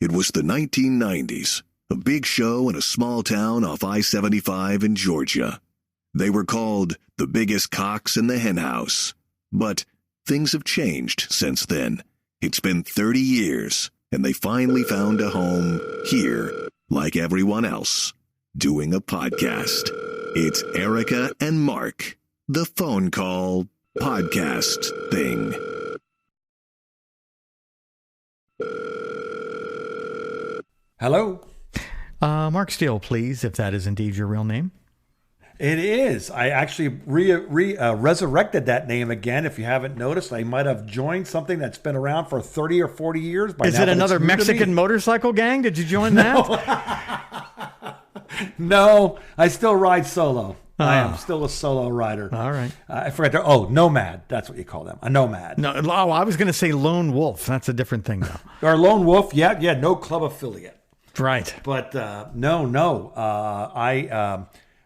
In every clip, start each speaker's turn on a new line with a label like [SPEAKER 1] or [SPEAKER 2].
[SPEAKER 1] It was the 1990s, a big show in a small town off I-75 in Georgia. They were called the biggest cocks in the henhouse. But things have changed since then. It's been 30 years, and they finally found a home here, like everyone else, doing a podcast. It's Erica and Mark, the phone call podcast thing.
[SPEAKER 2] Hello?
[SPEAKER 3] Mark Steele, please, if that is indeed your real name.
[SPEAKER 2] It is. I actually resurrected that name again. If you haven't noticed, I might have joined something that's been around for 30 or 40 years by now.
[SPEAKER 3] Is it another Mexican motorcycle gang? Did you join that?
[SPEAKER 2] No, I still ride solo. I am still a solo rider.
[SPEAKER 3] All right.
[SPEAKER 2] I forgot to, nomad. That's what you call them. A nomad.
[SPEAKER 3] No, I was going to say lone wolf. That's a different thing, though.
[SPEAKER 2] Or lone wolf. Yeah, no club affiliate.
[SPEAKER 3] Right.
[SPEAKER 2] But no.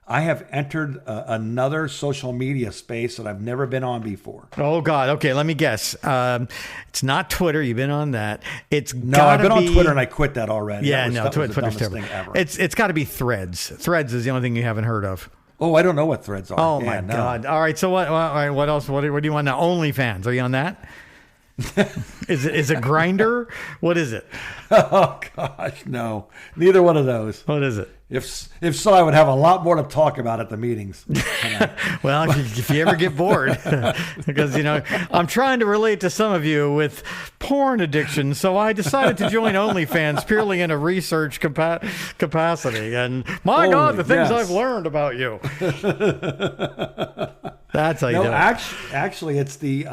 [SPEAKER 2] I have entered another social media space that I've never been on before.
[SPEAKER 3] Oh, God. Okay, let me guess. It's not Twitter. You've been on that.
[SPEAKER 2] I've been on Twitter and I quit that already.
[SPEAKER 3] Yeah,
[SPEAKER 2] that was
[SPEAKER 3] Twitter's terrible.
[SPEAKER 2] Thing ever.
[SPEAKER 3] It's got to be Threads. Threads is the only thing you haven't heard of.
[SPEAKER 2] Oh, I don't know what Threads are.
[SPEAKER 3] Oh, my God. All right, so what else? What do you want now? OnlyFans. Are you on that? Is it Grindr? What is it?
[SPEAKER 2] Oh gosh, no. Neither one of those.
[SPEAKER 3] What is it?
[SPEAKER 2] If so, I would have a lot more to talk about at the meetings.
[SPEAKER 3] Well, if you ever get bored, because I'm trying to relate to some of you with porn addiction, so I decided to join OnlyFans purely in a research capacity. And my God, the things I've learned about you. That's how you do it.
[SPEAKER 2] Actually, it's the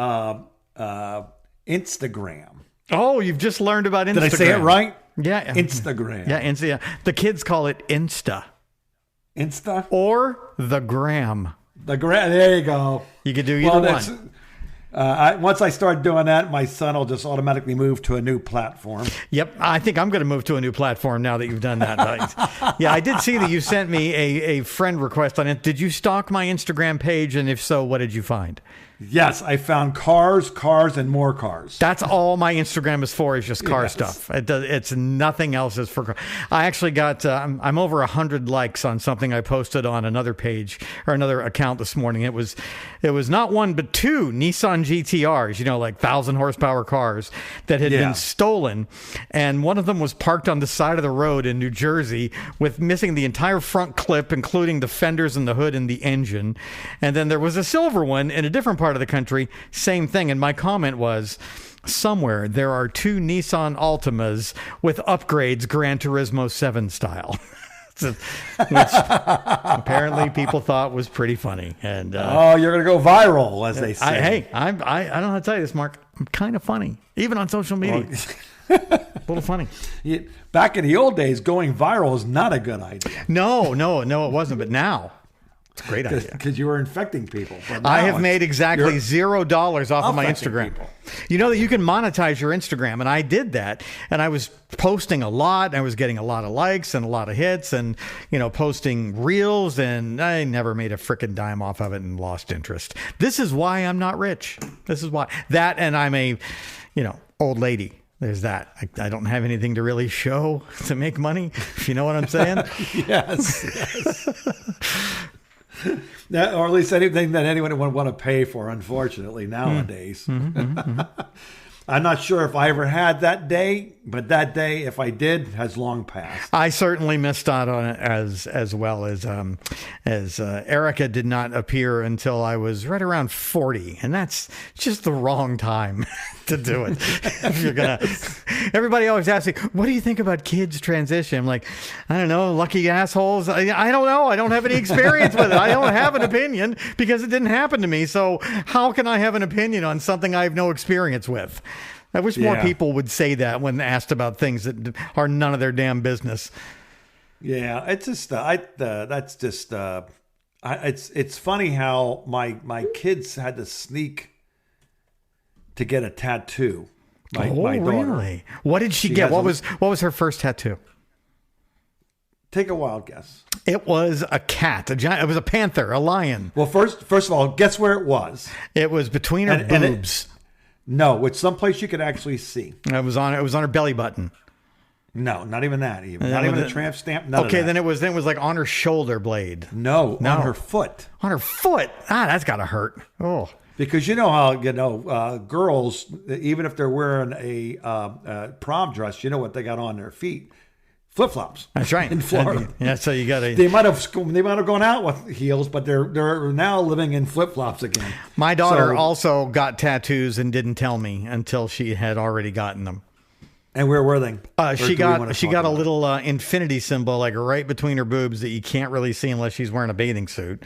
[SPEAKER 2] Instagram.
[SPEAKER 3] Oh, you've just learned about Instagram.
[SPEAKER 2] Did I say it right?
[SPEAKER 3] Yeah.
[SPEAKER 2] Instagram.
[SPEAKER 3] Yeah, Insta. Yeah. The kids call it Insta.
[SPEAKER 2] Insta?
[SPEAKER 3] Or the gram.
[SPEAKER 2] The gram. There you go.
[SPEAKER 3] You could do either one.
[SPEAKER 2] Once I start doing that, my son will just automatically move to a new platform.
[SPEAKER 3] Yep. I think I'm going to move to a new platform now that you've done that. Yeah, I did see that you sent me a friend request on it. Did you stalk my Instagram page? And if so, what did you find?
[SPEAKER 2] Yes, I found cars, and more cars.
[SPEAKER 3] That's all my Instagram is for, is just car stuff. It's nothing else is for car. I actually got, I'm over 100 likes on something I posted on another page or another account this morning. It was not one, but two Nissan GTRs, like 1,000 horsepower cars that had been stolen. And one of them was parked on the side of the road in New Jersey with missing the entire front clip, including the fenders and the hood and the engine. And then there was a silver one in a different part of the country, same thing. And my comment was, somewhere there are two Nissan Altimas with upgrades Gran Turismo 7 style. Which apparently people thought was pretty funny. And
[SPEAKER 2] you're gonna go viral, as they say.
[SPEAKER 3] I don't know how to tell you this, Mark. I'm kind of funny, even on social media. A little funny.
[SPEAKER 2] Back in the old days, going viral is not a good idea.
[SPEAKER 3] No, it wasn't. But now, it's a great idea.
[SPEAKER 2] Because you were infecting people.
[SPEAKER 3] I have made exactly $0 off of my Instagram. People. You know that you can monetize your Instagram, and I did that. And I was posting a lot. I was getting a lot of likes and a lot of hits and, posting reels. And I never made a frickin' dime off of it and lost interest. This is why I'm not rich. This is why. That, and I'm a, old lady. There's that. I don't have anything to really show to make money, if you know what I'm saying.
[SPEAKER 2] Yes. Or at least anything that anyone would want to pay for, unfortunately, nowadays. I'm not sure if I ever had that day, but that day, if I did, has long passed.
[SPEAKER 3] I certainly missed out on it as well as Erica did not appear until I was right around 40, and that's just the wrong time to do it. If you're gonna, everybody always asks me, "What do you think about kids transition?" I'm like, I don't know, lucky assholes. I don't know. I don't have any experience with it. I don't have an opinion because it didn't happen to me. So how can I have an opinion on something I have no experience with? I wish more people would say that when asked about things that are none of their damn business.
[SPEAKER 2] Yeah, it's just that's just it's funny how my kids had to sneak to get a tattoo. My daughter.
[SPEAKER 3] Really? What did she get? What was her first tattoo?
[SPEAKER 2] Take a wild guess.
[SPEAKER 3] It was a cat. It was a panther, a lion.
[SPEAKER 2] Well, first of all, guess where it was?
[SPEAKER 3] It was between her boobs.
[SPEAKER 2] No, it's someplace you could actually see.
[SPEAKER 3] It was on her belly button.
[SPEAKER 2] No, not even that. Not even a tramp stamp. None of that.
[SPEAKER 3] then it was like on her shoulder blade.
[SPEAKER 2] No, on her foot.
[SPEAKER 3] On her foot. That's gotta hurt. Oh.
[SPEAKER 2] Because you know how girls, even if they're wearing a prom dress, you know what they got on their feet? Flip flops.
[SPEAKER 3] That's right.
[SPEAKER 2] In Florida.
[SPEAKER 3] Yeah, so you got to.
[SPEAKER 2] They might have gone out with heels, but they're now living in flip flops again.
[SPEAKER 3] My daughter also got tattoos and didn't tell me until she had already gotten them.
[SPEAKER 2] And where were they?
[SPEAKER 3] She got a little infinity symbol like right between her boobs that you can't really see unless she's wearing a bathing suit.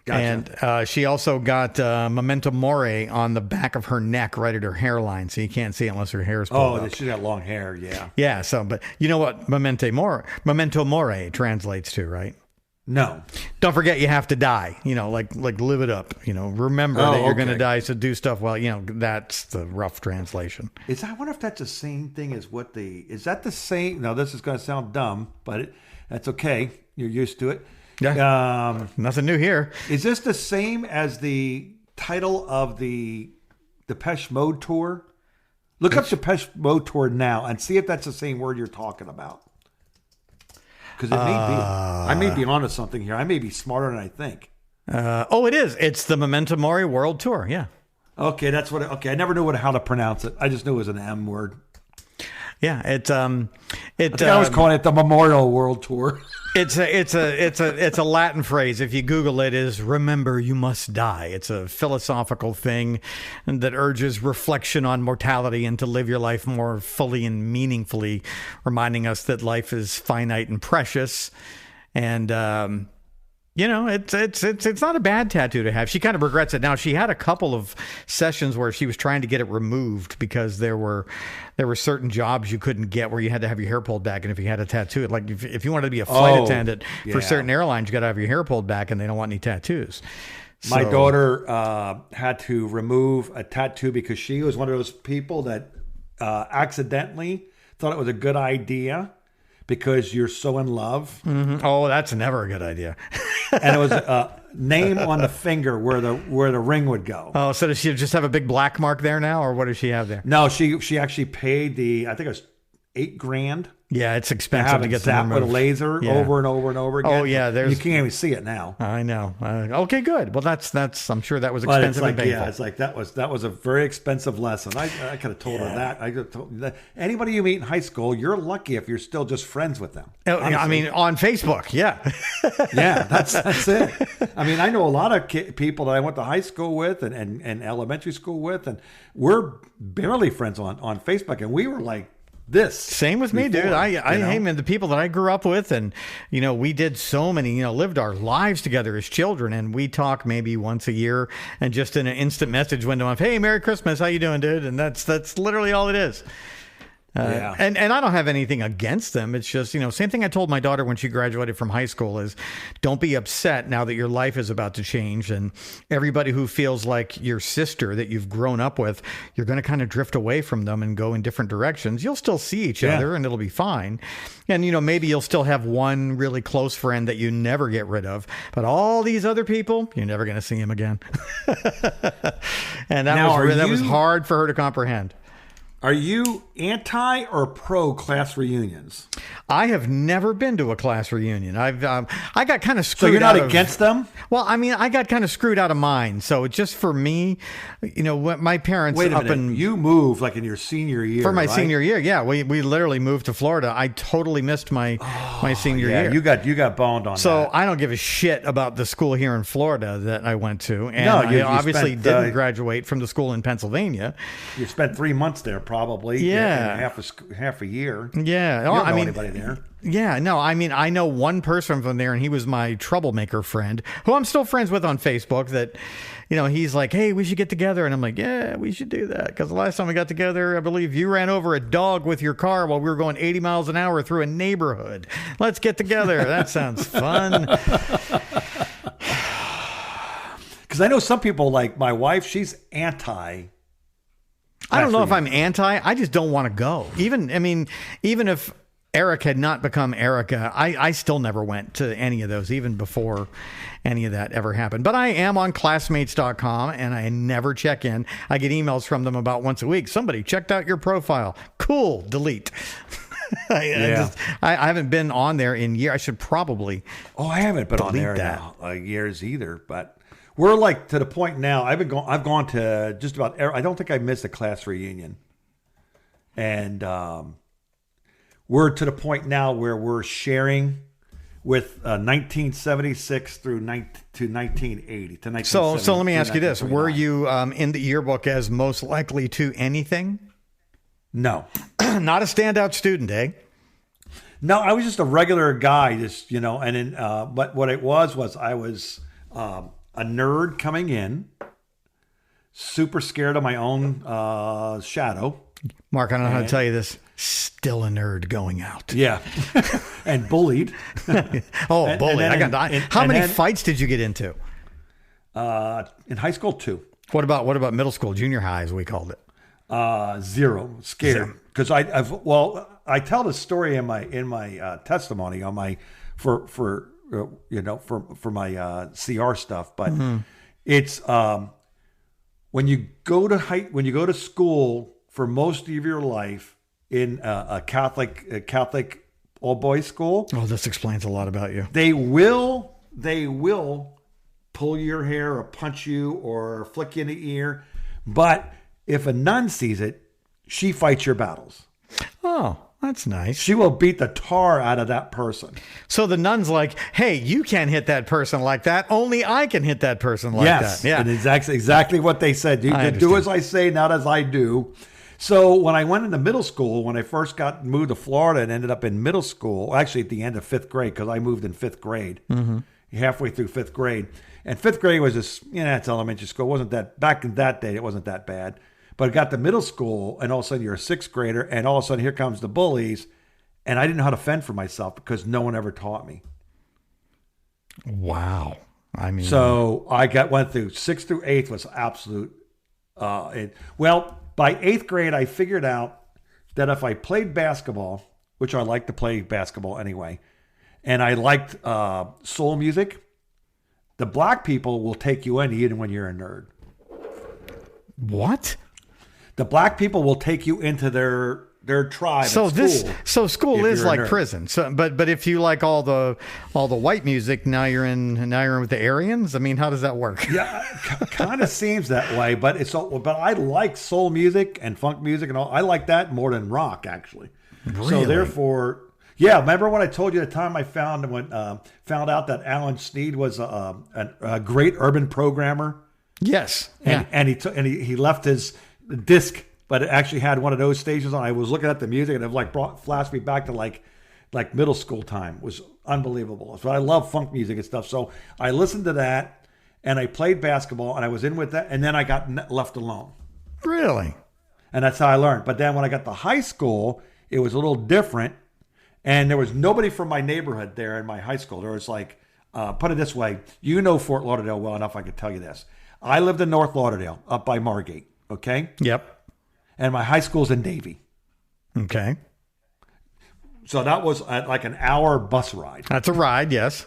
[SPEAKER 3] Gotcha. And she also got memento mori on the back of her neck, right at her hairline, so you can't see it unless her hair is pulled up.
[SPEAKER 2] She's got long hair, yeah.
[SPEAKER 3] Yeah, so, but you know what memento mori translates to, right?
[SPEAKER 2] No.
[SPEAKER 3] Don't forget you have to die, like live it up, remember that you're going to die, so do stuff well, that's the rough translation.
[SPEAKER 2] I wonder if that's the same thing as is that the same? No, this is going to sound dumb, but that's okay. You're used to it.
[SPEAKER 3] Yeah. Nothing new here.
[SPEAKER 2] Is this the same as the title of the Depeche Mode tour? Look up Depeche Mode tour now and see if that's the same word you're talking about. Because it may be. I may be onto something here. I may be smarter than I think.
[SPEAKER 3] It is. It's the Memento Mori World Tour. Yeah.
[SPEAKER 2] Okay, that's what. I never knew how to pronounce it. I just knew it was an M word.
[SPEAKER 3] Yeah, I
[SPEAKER 2] was calling it the Memorial World Tour.
[SPEAKER 3] It's a Latin phrase. If you Google it, is remember you must die. It's a philosophical thing that urges reflection on mortality and to live your life more fully and meaningfully, reminding us that life is finite and precious. And it's not a bad tattoo to have. She kind of regrets it. Now, she had a couple of sessions where she was trying to get it removed because there were certain jobs you couldn't get where you had to have your hair pulled back. And if you had a tattoo, like if you wanted to be a flight attendant for certain airlines, you got to have your hair pulled back and they don't want any tattoos.
[SPEAKER 2] My daughter had to remove a tattoo because she was one of those people that accidentally thought it was a good idea because you're so in love.
[SPEAKER 3] Mm-hmm. Oh, that's never a good idea.
[SPEAKER 2] And it was a name on the finger where the ring would go.
[SPEAKER 3] Oh, so does she just have a big black mark there now, or what does she have there?
[SPEAKER 2] No, she actually paid I think it was $8,000.
[SPEAKER 3] Yeah, it's expensive to get them removed
[SPEAKER 2] with a laser over and over and over again.
[SPEAKER 3] Oh yeah,
[SPEAKER 2] you can't even see it now.
[SPEAKER 3] I know. Okay, good. Well, that's. I'm sure that was expensive and painful.
[SPEAKER 2] Yeah, it's like that was a very expensive lesson. I could have told her that. I could have told that. Anybody you meet in high school, you're lucky if you're still just friends with them.
[SPEAKER 3] Honestly. I mean, on Facebook, yeah.
[SPEAKER 2] Yeah, that's it. I mean, I know a lot of people that I went to high school with and elementary school with, and we're barely friends on Facebook, and we were like.
[SPEAKER 3] Same with me, dude. I the people that I grew up with, and we did so many, lived our lives together as children, and we talk maybe once a year, and just in an instant message window of, hey, Merry Christmas, how you doing, dude? And that's literally all it is. And I don't have anything against them. It's just, same thing I told my daughter when she graduated from high school is don't be upset now that your life is about to change. And everybody who feels like your sister that you've grown up with, you're going to kind of drift away from them and go in different directions. You'll still see each other and it'll be fine. And, maybe you'll still have one really close friend that you never get rid of. But all these other people, you're never going to see them again. And that was hard for her to comprehend.
[SPEAKER 2] Are you anti or pro class reunions?
[SPEAKER 3] I have never been to a class reunion. I got kind of screwed.
[SPEAKER 2] So you're not against them?
[SPEAKER 3] Well, I mean, I got kind of screwed out of mine. So just for me, my parents.
[SPEAKER 2] Wait a minute. You moved like in your senior year
[SPEAKER 3] for my senior year. Yeah, we literally moved to Florida. I totally missed my senior year.
[SPEAKER 2] You got boned on.
[SPEAKER 3] So
[SPEAKER 2] that.
[SPEAKER 3] I don't give a shit about the school here in Florida that I went to, and I obviously didn't graduate from the school in Pennsylvania.
[SPEAKER 2] You spent 3 months there, probably.
[SPEAKER 3] Yeah,
[SPEAKER 2] half a year.
[SPEAKER 3] Yeah,
[SPEAKER 2] you don't know anybody there.
[SPEAKER 3] Yeah, no, I mean, I know one person from there, and he was my troublemaker friend, who I'm still friends with on Facebook, that, he's like, hey, we should get together. And I'm like, yeah, we should do that. Because the last time we got together, I believe you ran over a dog with your car while we were going 80 miles an hour through a neighborhood. Let's get together. That sounds fun.
[SPEAKER 2] Because I know some people, like my wife, she's anti.
[SPEAKER 3] I don't know if I'm anti. I just don't want to go. Even if Eric had not become Erica, I still never went to any of those, even before any of that ever happened. But I am on classmates.com, and I never check in. I get emails from them about once a week. Somebody checked out your profile. Cool. Delete. I haven't been on there in years. I should probably.
[SPEAKER 2] Oh, I haven't been on
[SPEAKER 3] delete
[SPEAKER 2] there
[SPEAKER 3] that.
[SPEAKER 2] now, years either. But we're like to the point now. I've gone to just about. I don't think I missed a class reunion, and we're to the point now where we're sharing with 1976 to 1980 to 1970.
[SPEAKER 3] So let me ask you this:
[SPEAKER 2] 1979.
[SPEAKER 3] were you in the yearbook as most likely to anything?
[SPEAKER 2] No.
[SPEAKER 3] Not a standout student, eh?
[SPEAKER 2] No, I was just a regular guy, just and then, but what it was I was a nerd coming in, super scared of my own shadow.
[SPEAKER 3] Mark, I don't know how to tell you this. Still a nerd going out.
[SPEAKER 2] Yeah, and bullied.
[SPEAKER 3] Oh, bullied!
[SPEAKER 2] then
[SPEAKER 3] How many fights did you get into?
[SPEAKER 2] In high school, 2.
[SPEAKER 3] What about middle school, junior high, as we called it?
[SPEAKER 2] 0. Scared because I tell the story in my testimony on my for my CR stuff, but it's when you go to school for most of your life in a Catholic all boys school.
[SPEAKER 3] Oh, this explains a lot about you.
[SPEAKER 2] They will pull your hair or punch you or flick you in the ear, but if a nun sees it, she fights your battles.
[SPEAKER 3] Oh, that's nice.
[SPEAKER 2] She will beat the tar out of that person.
[SPEAKER 3] So the nun's like, hey, you can't hit that person like that. Only I can hit that person like
[SPEAKER 2] Yes,
[SPEAKER 3] that. Yeah,
[SPEAKER 2] and exactly what they said. You can do as I say, not as I do. So when I went into middle school, when I first moved to Florida and ended up in middle school, actually at the end of 5th grade, because I moved in 5th grade, halfway through 5th grade. And 5th grade was just, it's elementary school. It wasn't that, back in that day, it wasn't that bad. But I got to middle school, and all of a sudden you're a 6th grader, and all of a sudden here comes the bullies, and I didn't know how to fend for myself because no one ever taught me.
[SPEAKER 3] Wow. I mean,
[SPEAKER 2] so I went through 6th through 8th was absolute. By 8th grade, I figured out that if I played basketball, which I like to play basketball anyway, and I liked soul music, the black people will take you in even when you're a nerd.
[SPEAKER 3] What?
[SPEAKER 2] The black people will take you into their tribe.
[SPEAKER 3] So
[SPEAKER 2] at school
[SPEAKER 3] school
[SPEAKER 2] if
[SPEAKER 3] is
[SPEAKER 2] you're a
[SPEAKER 3] like
[SPEAKER 2] nerd.
[SPEAKER 3] prison. So, but if you like all the white music, now you're in with the Aryans. I mean, how does that work?
[SPEAKER 2] Yeah, kind of seems that way. But but I like soul music and funk music and all. I like that more than rock, actually.
[SPEAKER 3] Really?
[SPEAKER 2] So therefore, yeah. Remember when I told you the time I found out that Alan Sneed was a great urban programmer?
[SPEAKER 3] Yes.
[SPEAKER 2] And he left his disc, but it actually had one of those stations on. I was looking at the music, and it flashed me back to like middle school time. It was unbelievable. So I love funk music and stuff. So I listened to that, and I played basketball, and I was in with that, and then I got left alone.
[SPEAKER 3] Really?
[SPEAKER 2] And that's how I learned. But then when I got to high school, it was a little different, and there was nobody from my neighborhood there in my high school. There was put it this way, Fort Lauderdale well enough, I could tell you this. I lived in North Lauderdale, up by Margate, okay?
[SPEAKER 3] Yep.
[SPEAKER 2] And my high school's in Davie.
[SPEAKER 3] Okay.
[SPEAKER 2] So that was like an hour bus ride
[SPEAKER 3] That's a ride, yes.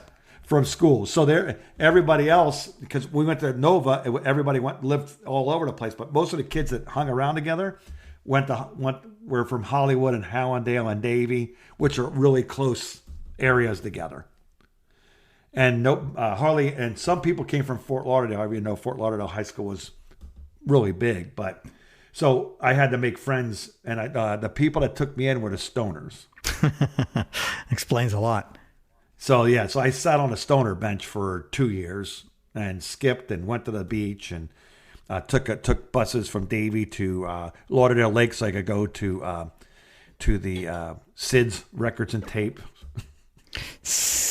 [SPEAKER 2] from school. So everybody else, because we went to Nova, everybody lived all over the place. But most of the kids that hung around together were from Hollywood and Hallandale and Davie, which are really close areas together. And hardly, and some people came from Fort Lauderdale. I mean, Fort Lauderdale High School was really big, but so I had to make friends, and the people that took me in were the stoners.
[SPEAKER 3] Explains a lot.
[SPEAKER 2] So yeah, so I sat on a stoner bench for 2 years and skipped and went to the beach and took buses from Davie to Lauderdale Lake so I could go to the Sid's Records and Tape.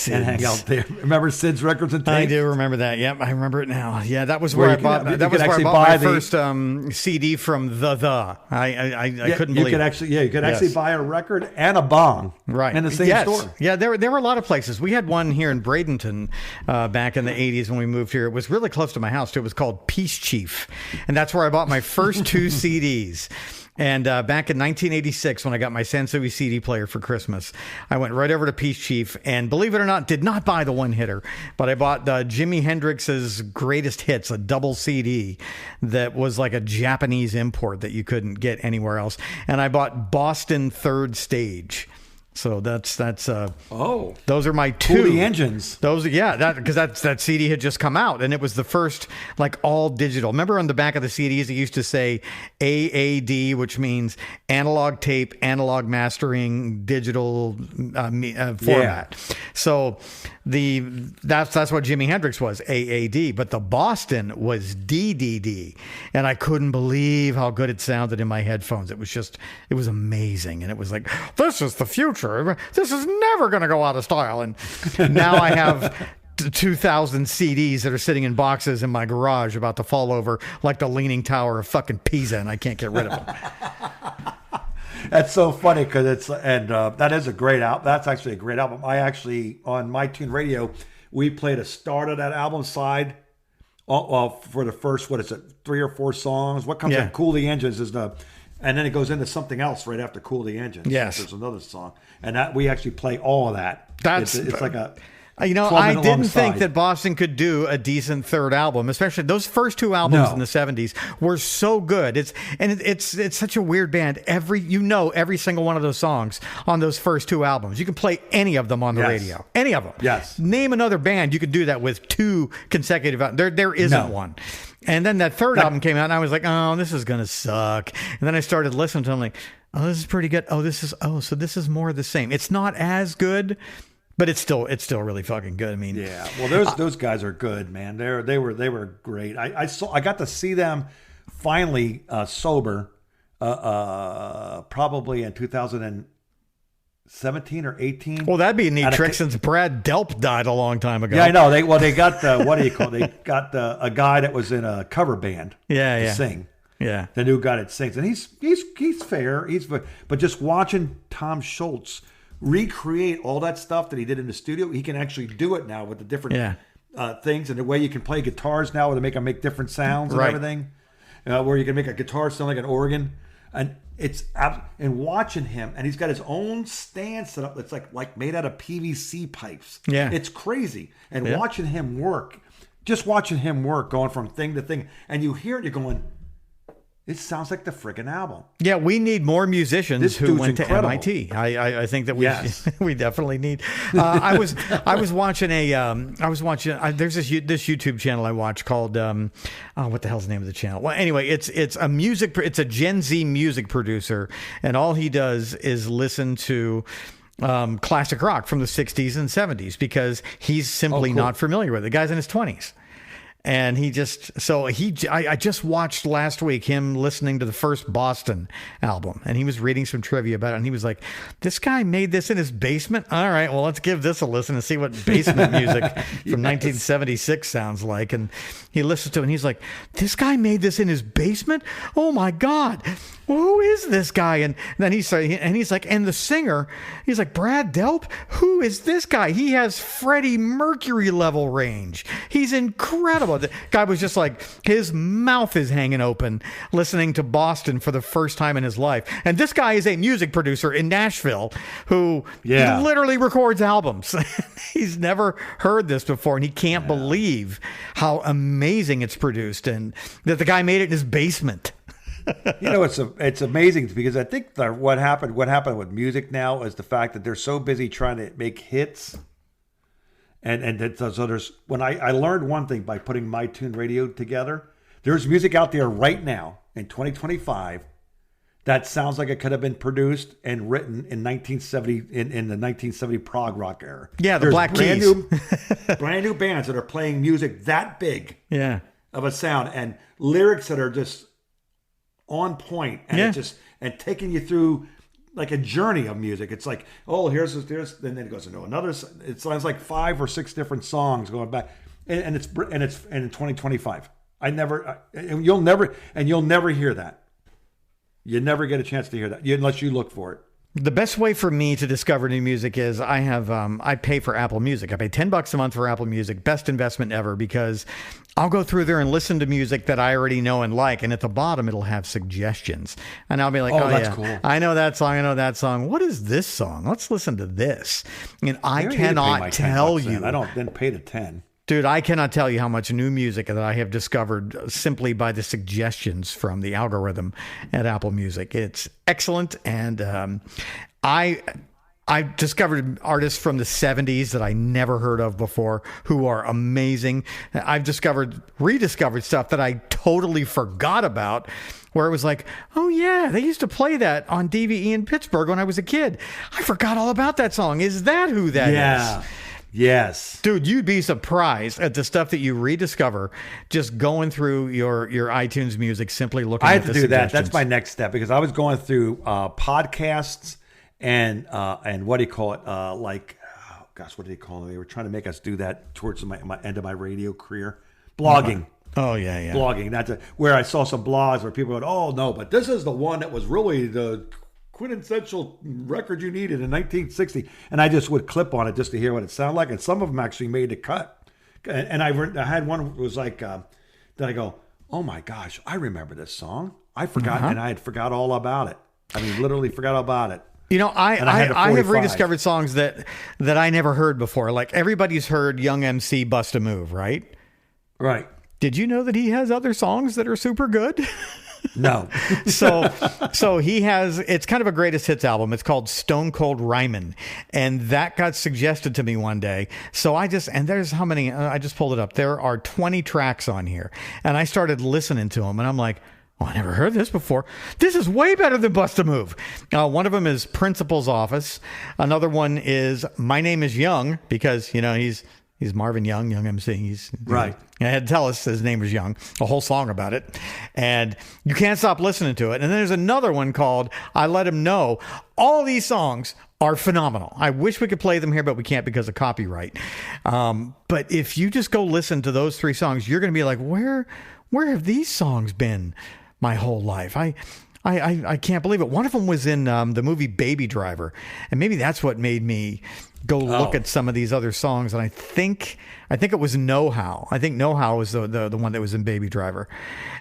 [SPEAKER 2] And hang out there. Remember Sid's Records and Tape?
[SPEAKER 3] I do remember that. Yep, I remember it now. Yeah, that was where I bought. That was where I bought my first CD from the. I couldn't believe it.
[SPEAKER 2] You could actually buy a record and a bong in the same store.
[SPEAKER 3] Yeah, there were a lot of places. We had one here in Bradenton back in the 80s when we moved here. It was really close to my house too. It was called Peace Chief, and that's where I bought my first 2 CDs. And back in 1986, when I got my Sansui CD player for Christmas, I went right over to Peace Chief and, believe it or not, did not buy the one hitter, but I bought Jimi Hendrix's Greatest Hits, a double CD that was like a Japanese import that you couldn't get anywhere else. And I bought Boston Third Stage. So that's
[SPEAKER 2] Oh,
[SPEAKER 3] those are my two.
[SPEAKER 2] Cool the Engines.
[SPEAKER 3] Those, yeah, because that CD had just come out, and it was the first like all digital. Remember on the back of the CDs, it used to say AAD, which means analog tape, analog mastering, digital format. Yeah. So that's what Jimi Hendrix was, AAD, but the Boston was DDD, and I couldn't believe how good it sounded in my headphones. It was amazing, and it was like, this is the future. This is never going to go out of style. And now I have 2,000 CDs that are sitting in boxes in my garage about to fall over like the Leaning Tower of fucking Pisa, and I can't get rid of them.
[SPEAKER 2] That's so funny because that is a great album. That's actually a great album. I actually, on My Tune Radio, we played a start of that album side for the first, 3 or 4 songs. What comes in Cool the Engines is and then it goes into something else right after Cool the Engines.
[SPEAKER 3] Yes.
[SPEAKER 2] There's another song. And that we actually play all of that. It's like a...
[SPEAKER 3] I didn't think that Boston could do a decent third album, especially those first 2 albums in the 70s were so good. It's such a weird band. Every single one of those songs on those first 2 albums. You can play any of them on the radio. Any of them.
[SPEAKER 2] Yes.
[SPEAKER 3] Name another band you could do that with 2 consecutive albums. There isn't one. And then that third album came out, and I was like, oh, this is going to suck. And then I started listening to them like, oh, this is pretty good. So this is more of the same. It's not as good, but it's still really fucking good. I mean,
[SPEAKER 2] yeah. Well, those guys are good, man. They were great. I got to see them finally sober, probably in 2017 or 18.
[SPEAKER 3] Well, that'd be a neat trick since Brad Delp died a long time ago.
[SPEAKER 2] Yeah, I know. They got what do you call it? They got a guy that was in a cover band. to sing.
[SPEAKER 3] Yeah,
[SPEAKER 2] the new guy that sings, and he's fair. But just watching Tom Schultz recreate all that stuff that he did in the studio, he can actually do it now with the different things and the way you can play guitars now, where they make different sounds and everything. Where you can make a guitar sound like an organ, and and watching him, and he's got his own stand set up that's like made out of PVC pipes.
[SPEAKER 3] Yeah,
[SPEAKER 2] it's crazy. And watching him work, going from thing to thing, and you hear it, you're going, it sounds like the friggin' album.
[SPEAKER 3] Yeah, we need more musicians who went to MIT. I think that we definitely need. I was watching there's this YouTube channel I watch called what the hell's the name of the channel? Well, anyway, it's a Gen Z music producer, and all he does is listen to classic rock from the 60s and 70s because he's simply not familiar with it. The guy's in his 20s. And I just watched last week him listening to the first Boston album, and he was reading some trivia about it, and he was like, this guy made this in his basement? All right, well, let's give this a listen and see what basement music from 1976 sounds like. And he listens to it, and he's like, this guy made this in his basement? Oh my God. Well, who is this guy? And then he's like, and the singer, he's like, Brad Delp? Who is this guy? He has Freddie Mercury level range. He's incredible. The guy was just like, his mouth is hanging open listening to Boston for the first time in his life. And this guy is a music producer in Nashville who literally records albums. He's never heard this before, and he can't believe how amazing it's produced and that the guy made it in his basement.
[SPEAKER 2] It's amazing because I think what happened with music now is the fact that they're so busy trying to make hits, and so there's when I learned one thing by putting My Tune Radio together. There's music out there right now in 2025 that sounds like it could have been produced and written in 1970 in the 1970 prog rock era.
[SPEAKER 3] Yeah, the Black Keys.
[SPEAKER 2] Brand new bands that are playing music that big of a sound and lyrics that are just on point, and it just and taking you through like a journey of music. It's like, oh, here's then it goes into another. It sounds like 5 or 6 different songs going back, and it's in 2025. You'll never hear that. You never get a chance to hear that unless you look for it.
[SPEAKER 3] The best way for me to discover new music is I pay for Apple Music. I pay $10 a month for Apple Music. Best investment ever, because I'll go through there and listen to music that I already know and like, and at the bottom it'll have suggestions, and I'll be like, oh that's cool. I know that song. What is this song? Let's listen to this. And I cannot tell you.
[SPEAKER 2] I don't then pay the 10.
[SPEAKER 3] Dude, I cannot tell you how much new music that I have discovered simply by the suggestions from the algorithm at Apple Music. It's excellent, and I discovered artists from the 70s that I never heard of before who are amazing. I've rediscovered stuff that I totally forgot about, where it was like, oh yeah, they used to play that on DVE in Pittsburgh when I was a kid. I forgot all about that song. Is that who that is?
[SPEAKER 2] Yes.
[SPEAKER 3] Dude, you'd be surprised at the stuff that you rediscover just going through your iTunes music, simply looking at the suggestions. I have to do that.
[SPEAKER 2] That's my next step, because I was going through podcasts and what do you call it? What do they call it? They were trying to make us do that towards my end of my radio career. Blogging.
[SPEAKER 3] Oh, yeah.
[SPEAKER 2] Blogging. Where I saw some blogs where people go, oh, no, but this is the one that was really the quintessential record you needed in 1960. And I just would clip on it just to hear what it sounded like. And some of them actually made the cut. And I had one that was like, that I go, oh my gosh, I remember this song. I forgot, and I had forgot all about it. I mean, literally forgot all about it.
[SPEAKER 3] You know, I have rediscovered songs that I never heard before. Like, everybody's heard Young MC Bust a Move, right?
[SPEAKER 2] Right.
[SPEAKER 3] Did you know that he has other songs that are super good?
[SPEAKER 2] No.
[SPEAKER 3] So he has, it's kind of a greatest hits album. It's called Stone Cold Ryman. And that got suggested to me one day. So and there's how many, I just pulled it up. There are 20 tracks on here. And I started listening to them, and I'm like, oh, I never heard this before. This is way better than Bust a Move. One of them is Principal's Office. Another one is My Name is Young, because, you know, he's Marvin Young MC. He's
[SPEAKER 2] right.
[SPEAKER 3] I had to tell us his name was Young, a whole song about it. And you can't stop listening to it. And then there's another one called I Let Him Know. All these songs are phenomenal. I wish we could play them here, but we can't because of copyright. But if you just go listen to those 3 songs, you're going to be like, where have these songs been my whole life? I can't believe it. One of them was in the movie Baby Driver, and maybe that's what made me go look at some of these other songs. And I think it was Know How. I think Know How was the one that was in Baby Driver,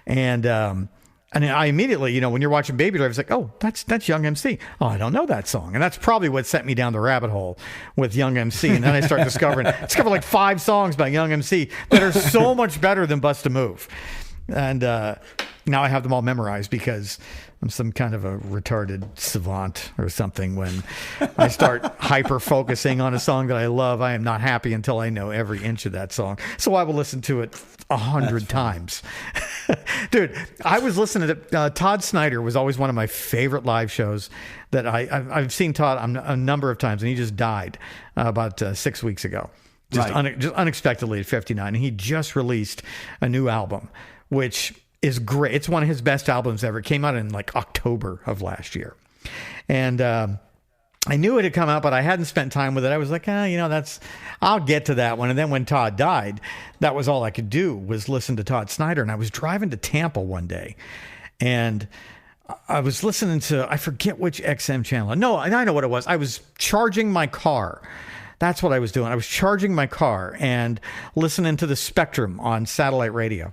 [SPEAKER 3] and I immediately, you know, when you're watching Baby Driver, it's like, oh, that's Young MC. Oh, I don't know that song, and that's probably what sent me down the rabbit hole with Young MC. And then I start discover like 5 songs by Young MC that are so much better than Bust a Move, and now I have them all memorized because I'm some kind of a retarded savant or something. When I start hyper-focusing on a song that I love, I am not happy until I know every inch of that song. So I will listen to it 100 times. Dude, I was listening to Todd Snyder was always one of my favorite live shows that I've seen Todd a number of times, and he just died about 6 weeks ago. Just unexpectedly at 59. And he just released a new album, which is great. It's one of his best albums ever. It came out in like October of last year. And I knew it had come out, but I hadn't spent time with it. I was like, I'll get to that one. And then when Todd died, that was all I could do was listen to Todd Snyder. And I was driving to Tampa one day, and I was listening to, I forget which XM channel. No, I know what it was. I was charging my car. That's what I was doing. I was charging my car and listening to the Spectrum on satellite radio.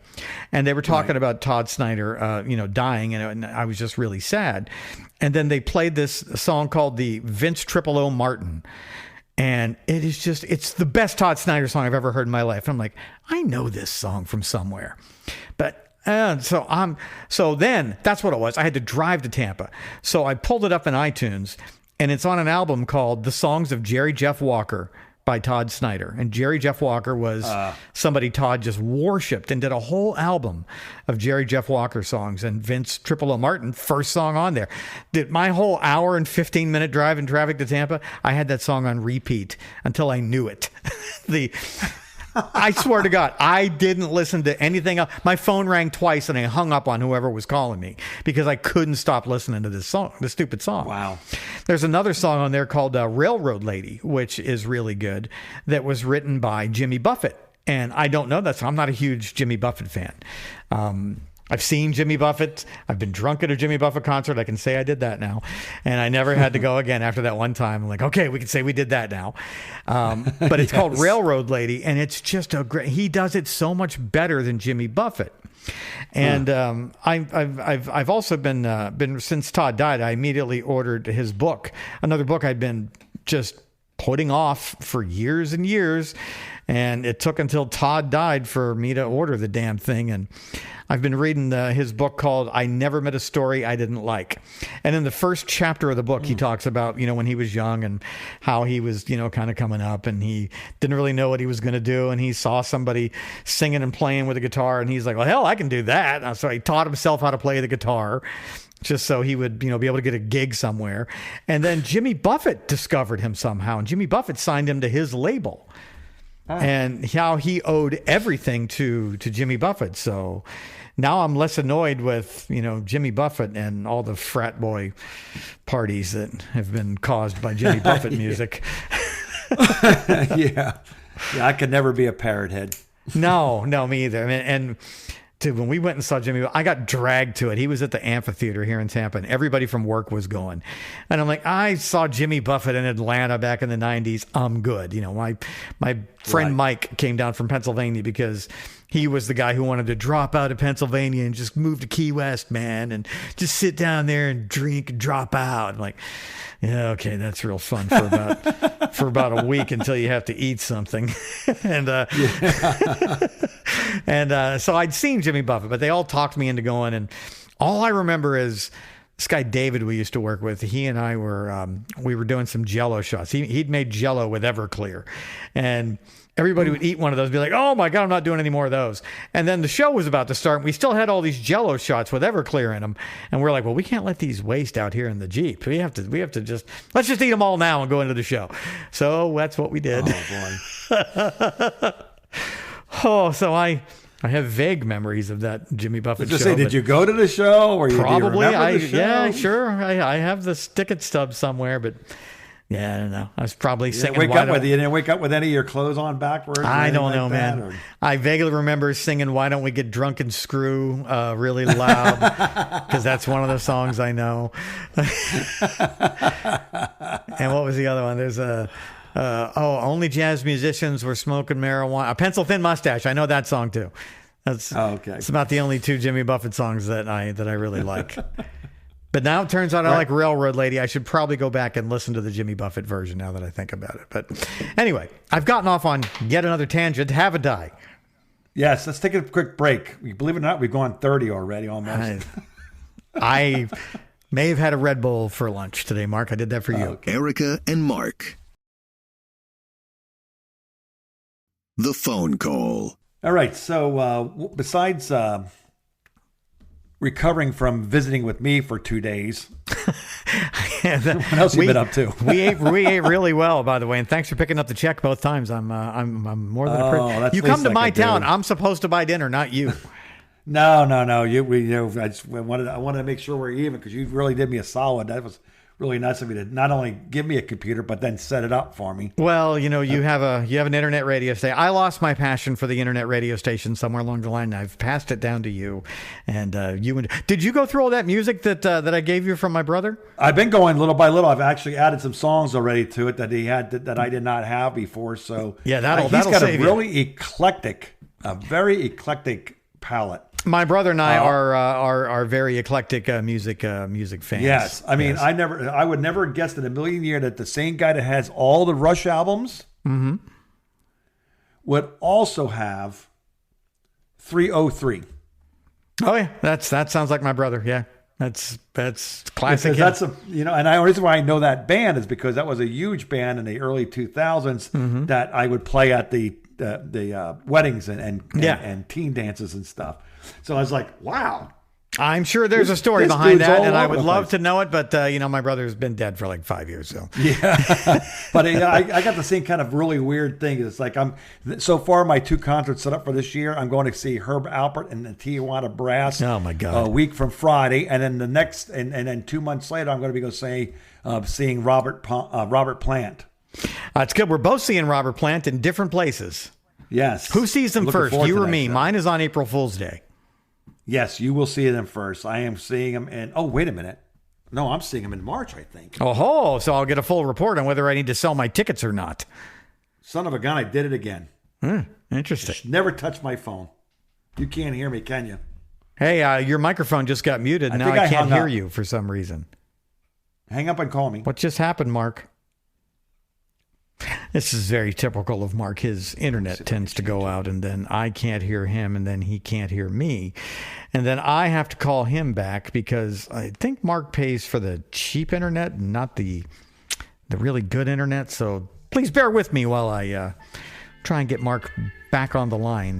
[SPEAKER 3] And they were talking about Todd Snyder, dying. And I was just really sad. And then they played this song called the Vince O Martin. And it's the best Todd Snyder song I've ever heard in my life. And I'm like, I know this song from somewhere. But so then that's what it was. I had to drive to Tampa. So I pulled it up in iTunes. And it's on an album called The Songs of Jerry Jeff Walker by Todd Snyder. And Jerry Jeff Walker was somebody Todd just worshipped and did a whole album of Jerry Jeff Walker songs. And Vince O Martin, first song on there. Did my whole hour and 15-minute drive in traffic to Tampa, I had that song on repeat until I knew it. I swear to God, I didn't listen to anything else. My phone rang twice and I hung up on whoever was calling me because I couldn't stop listening to this song, this stupid song.
[SPEAKER 2] Wow. There's
[SPEAKER 3] another song on there called Railroad Lady, which is really good, that was written by Jimmy Buffett. And I don't know that song. I'm not a huge Jimmy Buffett fan. I've seen Jimmy Buffett. I've been drunk at a Jimmy Buffett concert. I can say I did that now. And I never had to go again after that one time. I'm like, okay, we can say we did that now. But it's called Railroad Lady. And it's just he does it so much better than Jimmy Buffett. And I've also been since Todd died, I immediately ordered his book. Another book I'd been just putting off for years and years. And it took until Todd died for me to order the damn thing. And I've been reading his book called I Never Met a Story I Didn't Like. And in the first chapter of the book, he talks about, when he was young and how he was, kind of coming up and he didn't really know what he was going to do. And he saw somebody singing and playing with a guitar. And he's like, well, hell, I can do that. And so he taught himself how to play the guitar just so he would, be able to get a gig somewhere. And then Jimmy Buffett discovered him somehow. And Jimmy Buffett signed him to his label. And how he owed everything to Jimmy Buffett. So now I'm less annoyed with, Jimmy Buffett and all the frat boy parties that have been caused by Jimmy Buffett music.
[SPEAKER 2] Yeah, I could never be a parrot head.
[SPEAKER 3] No, me either. I mean, and dude, when we went and saw Jimmy, I got dragged to it. He was at the amphitheater here in Tampa, and everybody from work was going. And I'm like, I saw Jimmy Buffett in Atlanta back in the 90s. I'm good. My friend Mike came down from Pennsylvania because he was the guy who wanted to drop out of Pennsylvania and just move to Key West, man, and just sit down there and drink and drop out. I'm like, yeah, okay, that's real fun for about a week until you have to eat something. And so I'd seen Jimmy Buffett, but they all talked me into going. And all I remember is this guy David we used to work with. He and I were doing some Jell-O shots. He'd made Jell-O with Everclear, and everybody would eat one of those and be like, oh my God, I'm not doing any more of those. And then the show was about to start. And we still had all these Jell-O shots with Everclear in them. And we're like, well, we can't let these waste out here in the Jeep. We have to just, let's just eat them all now and go into the show. So that's what we did.
[SPEAKER 2] Oh, boy.
[SPEAKER 3] So I have vague memories of that Jimmy Buffett show.
[SPEAKER 2] Did you go to the show? Or
[SPEAKER 3] probably.
[SPEAKER 2] Do you remember the show?
[SPEAKER 3] Yeah, sure. I have the ticket stub somewhere, but yeah, I don't know. I was probably singing.
[SPEAKER 2] You didn't wake up with any of your clothes on backwards?
[SPEAKER 3] I don't know, man. I vaguely remember singing "Why Don't We Get Drunk and Screw" really loud because that's one of the songs I know. And what was the other one? There's only jazz musicians were smoking marijuana. A Pencil Thin Mustache. I know that song too.
[SPEAKER 2] Okay.
[SPEAKER 3] It's about the only two Jimmy Buffett songs that I really like. But now it turns out I like Railroad Lady. I should probably go back and listen to the Jimmy Buffett version now that I think about it. But anyway, I've gotten off on yet another tangent. Have a die.
[SPEAKER 2] Yes, let's take a quick break. Believe it or not, we've gone 30 already almost.
[SPEAKER 3] I may have had a Red Bull for lunch today, Mark. I did that for you.
[SPEAKER 1] Okay. Erica and Mark. The phone call.
[SPEAKER 2] All right. So besides recovering from visiting with me for 2 days, what else you been up to?
[SPEAKER 3] we ate really well, by the way, and thanks for picking up the check both times. I'm more than appreciative. You come to my town. I'm supposed to buy dinner, not you.
[SPEAKER 2] No. I wanted to make sure we're even because you really did me a solid. That was really nice of you to not only give me a computer but then set it up for me.
[SPEAKER 3] Well, you have an internet radio station. I lost my passion for the internet radio station somewhere along the line. And I've passed it down to you, and did you go through all that music that I gave you from my brother?
[SPEAKER 2] I've been going little by little. I've actually added some songs already to it that he had that I did not have before. So
[SPEAKER 3] yeah, that'll
[SPEAKER 2] got
[SPEAKER 3] save
[SPEAKER 2] a really very eclectic palette.
[SPEAKER 3] My brother and I are very eclectic music fans.
[SPEAKER 2] Yes, I mean, yes. I would never have guessed in a million years that the same guy that has all the Rush albums would also have 303.
[SPEAKER 3] Oh yeah, that sounds like my brother. Yeah, that's classic.
[SPEAKER 2] That's and the reason why I know that band is because that was a huge band in the early 2000s that I would play at the weddings and teen dances and stuff. So I was like, wow.
[SPEAKER 3] I'm sure there's a story behind that, and I would love to know it, but my brother's been dead for like 5 years. So
[SPEAKER 2] yeah, but I got the same kind of really weird thing. It's like so far my 2 concerts set up for this year. I'm going to see Herb Alpert and the Tijuana Brass.
[SPEAKER 3] Oh my God!
[SPEAKER 2] A week from Friday, and then the next, and then 2 months later, I'm going to be seeing Robert Plant.
[SPEAKER 3] It's good. We're both seeing Robert Plant in different places.
[SPEAKER 2] Yes.
[SPEAKER 3] Who sees them first, you or me? Mine is on April Fool's Day.
[SPEAKER 2] Yes, you will see them first. I am seeing them in... Oh, wait a minute. No, I'm seeing them in March, I think.
[SPEAKER 3] Oh, so I'll get a full report on whether I need to sell my tickets or not.
[SPEAKER 2] Son of a gun, I did it again.
[SPEAKER 3] Interesting.
[SPEAKER 2] Just never touch my phone. You can't hear me, can you?
[SPEAKER 3] Hey, your microphone just got muted. Now I can't hear you for some reason.
[SPEAKER 2] Hang up and call me.
[SPEAKER 3] What just happened, Mark? This is very typical of Mark. His internet tends to go out, and then I can't hear him, and then he can't hear me. And then I have to call him back because I think Mark pays for the cheap internet, not the really good internet. So please bear with me while I try and get Mark back on the line.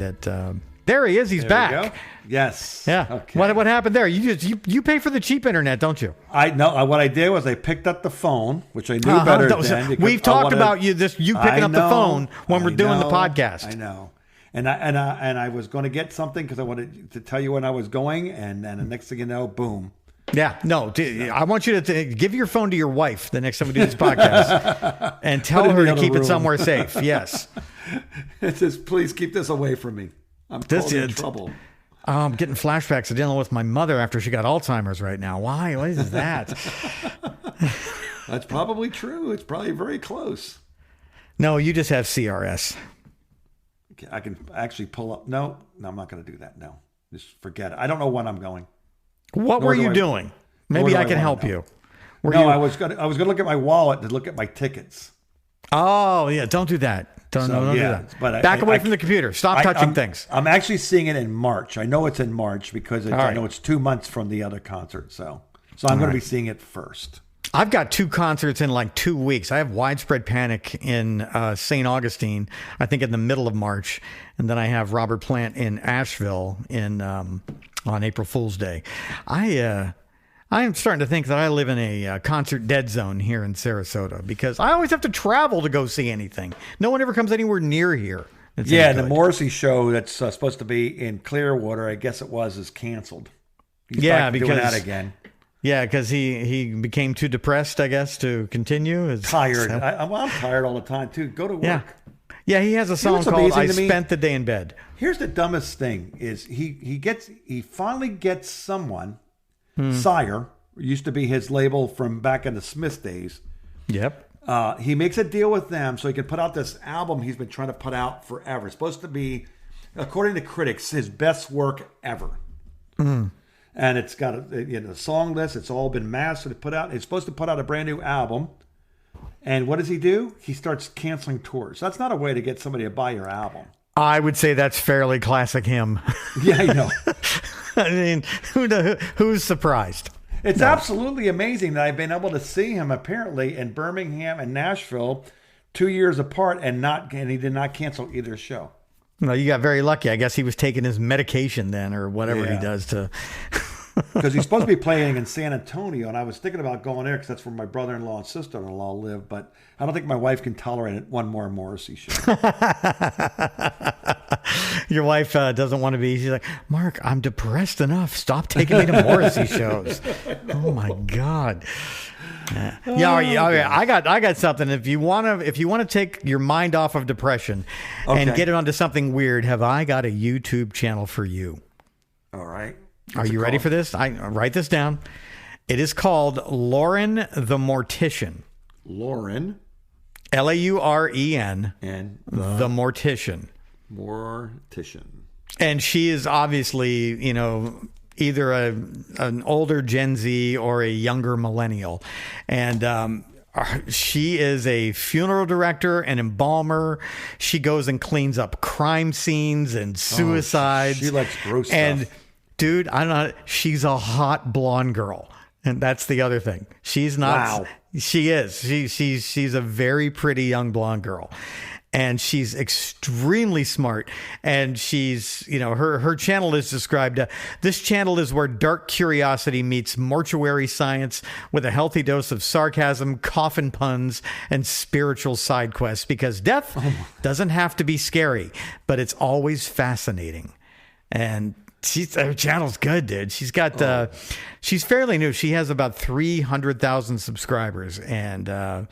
[SPEAKER 3] There he is. He's back.
[SPEAKER 2] We go. Yes.
[SPEAKER 3] Yeah.
[SPEAKER 2] Okay.
[SPEAKER 3] What happened there? You pay for the cheap internet, don't you?
[SPEAKER 2] I know. What I did was I picked up the phone, which I knew better then. Because
[SPEAKER 3] We've talked about you picking up the phone when we're doing the podcast.
[SPEAKER 2] I know. And I was going to get something because I wanted to tell you when I was going, and then the next thing you know, boom.
[SPEAKER 3] Yeah, no. I want you to give your phone to your wife the next time we do this podcast, and tell her to keep it somewhere safe. Yes.
[SPEAKER 2] It says, please keep this away from me. I'm totally in trouble.
[SPEAKER 3] I'm getting flashbacks of dealing with my mother after she got Alzheimer's right now. Why? What is that?
[SPEAKER 2] That's probably true. It's probably very close.
[SPEAKER 3] No, you just have CRS.
[SPEAKER 2] Okay, I can actually pull up. No, I'm not going to do that. No, just forget it. I don't know when I'm going.
[SPEAKER 3] What were you doing? Maybe I can help you.
[SPEAKER 2] I was going to look at my wallet to look at my tickets.
[SPEAKER 3] Oh, yeah. Don't do that. Don't do that.
[SPEAKER 2] But
[SPEAKER 3] Back away from the computer. Stop touching things.
[SPEAKER 2] I'm actually seeing it in March. I know it's in March because I know it's 2 months from the other concert. So I'm going to be seeing it first.
[SPEAKER 3] I've got 2 concerts in like 2 weeks. I have Widespread Panic in St. Augustine, I think in the middle of March. And then I have Robert Plant in Asheville on April Fool's Day. I am starting to think that I live in a concert dead zone here in Sarasota because I always have to travel to go see anything. No one ever comes anywhere near here.
[SPEAKER 2] The Morrissey show that's supposed to be in Clearwater, I guess it is canceled. He's back doing that again.
[SPEAKER 3] Yeah, because he became too depressed, I guess, to continue.
[SPEAKER 2] Tired. I'm tired all the time, too. Go to work.
[SPEAKER 3] Yeah, he has a song called I Spent the Day in Bed.
[SPEAKER 2] Here's the dumbest thing is he finally gets someone, Sire, used to be his label from back in the Smith days.
[SPEAKER 3] Yep.
[SPEAKER 2] He makes a deal with them so he can put out this album he's been trying to put out forever. It's supposed to be, according to critics, his best work ever. Mm. And it's got a song list. It's all been mastered. Put out. It's supposed to put out a brand new album. And what does he do? He starts canceling tours. That's not a way to get somebody to buy your album.
[SPEAKER 3] I would say that's fairly classic him.
[SPEAKER 2] Yeah, I know.
[SPEAKER 3] I mean, who's surprised?
[SPEAKER 2] It's absolutely amazing that I've been able to see him apparently in Birmingham and Nashville 2 years apart, and he did not cancel either show.
[SPEAKER 3] No, you got very lucky. I guess he was taking his medication then, or whatever he does to.
[SPEAKER 2] Because he's supposed to be playing in San Antonio, and I was thinking about going there because that's where my brother-in-law and sister-in-law live. But I don't think my wife can tolerate one more Morrissey show.
[SPEAKER 3] Your wife doesn't want to be. She's like, Mark, I'm depressed enough. Stop taking me to Morrissey shows. Oh my God. I got something. If you want to take your mind off of depression and get it onto something weird, have I got a YouTube channel for you?
[SPEAKER 2] All right.
[SPEAKER 3] Are you ready for this? I write this down. It is called Lauren the Mortician.
[SPEAKER 2] Lauren.
[SPEAKER 3] Lauren.
[SPEAKER 2] And
[SPEAKER 3] the Mortician.
[SPEAKER 2] Mortician.
[SPEAKER 3] And she is obviously, either an older Gen Z or a younger millennial. And she is a funeral director and embalmer. She goes and cleans up crime scenes and suicides.
[SPEAKER 2] She likes gross stuff.
[SPEAKER 3] And dude, I don't know. She's a hot blonde girl. And that's the other thing. She's not.
[SPEAKER 2] Wow.
[SPEAKER 3] She is. She's a very pretty young blonde girl. And she's extremely smart. And she's, her channel is described. This channel is where dark curiosity meets mortuary science with a healthy dose of sarcasm, coffin puns, and spiritual side quests. Because death doesn't have to be scary, but it's always fascinating. And her channel's good, dude. She's got, she's fairly new. She has about 300,000 subscribers, and
[SPEAKER 2] now,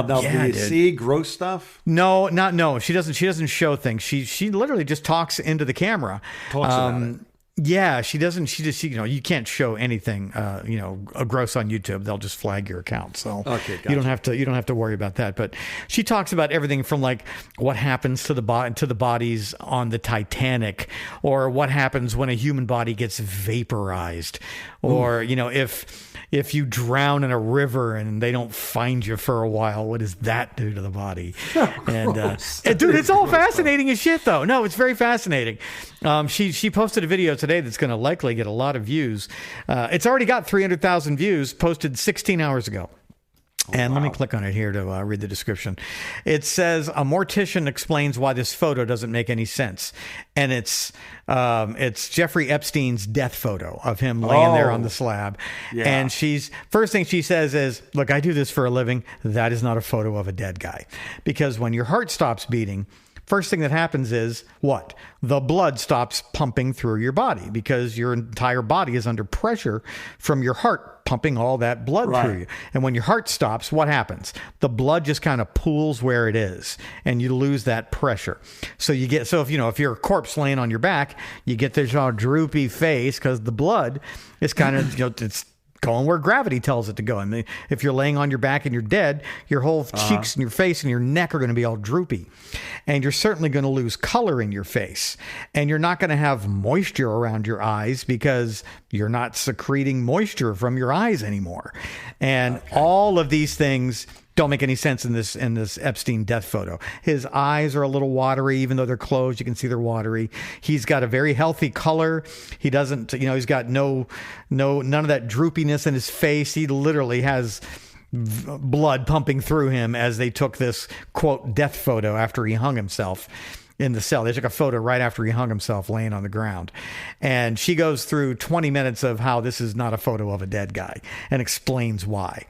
[SPEAKER 2] do you see gross stuff?
[SPEAKER 3] No. She doesn't show things. She literally just talks into the camera.
[SPEAKER 2] Talks about it.
[SPEAKER 3] Yeah, she doesn't. She just, you can't show anything, gross on YouTube. They'll just flag your account. So
[SPEAKER 2] okay, gotcha.
[SPEAKER 3] You don't have to worry about that. But she talks about everything from like what happens to the bodies on the Titanic, or what happens when a human body gets vaporized, or if if you drown in a river and they don't find you for a while, what does that do to the body? And dude, it's all fascinating as shit, though. No, it's very fascinating. She posted a video today that's going to likely get a lot of views. It's already got 300,000 views, posted 16 hours ago. And let me click on it here to read the description. It says, a mortician explains why this photo doesn't make any sense. And it's Jeffrey Epstein's death photo of him laying there on the slab. Yeah. And first thing she says is, look, I do this for a living. That is not a photo of a dead guy. Because when your heart stops beating, first thing that happens is what? The blood stops pumping through your body because your entire body is under pressure from your heart pumping all that blood through you. And when your heart stops, what happens? The blood just kind of pools where it is and you lose that pressure. So if you're a corpse laying on your back, you get this all droopy face because the blood is kind of, it's going where gravity tells it to go. I mean, if you're laying on your back and you're dead, your whole cheeks and your face and your neck are going to be all droopy. And you're certainly going to lose color in your face. And you're not going to have moisture around your eyes because you're not secreting moisture from your eyes anymore. And all of these things don't make any sense in this Epstein death photo. His eyes are a little watery, even though they're closed. You can see they're watery. He's got a very healthy color. He doesn't, he's got none of that droopiness in his face. He literally has blood pumping through him as they took this quote death photo after he hung himself in the cell. They took a photo right after he hung himself laying on the ground. And she goes through 20 minutes of how this is not a photo of a dead guy and explains why.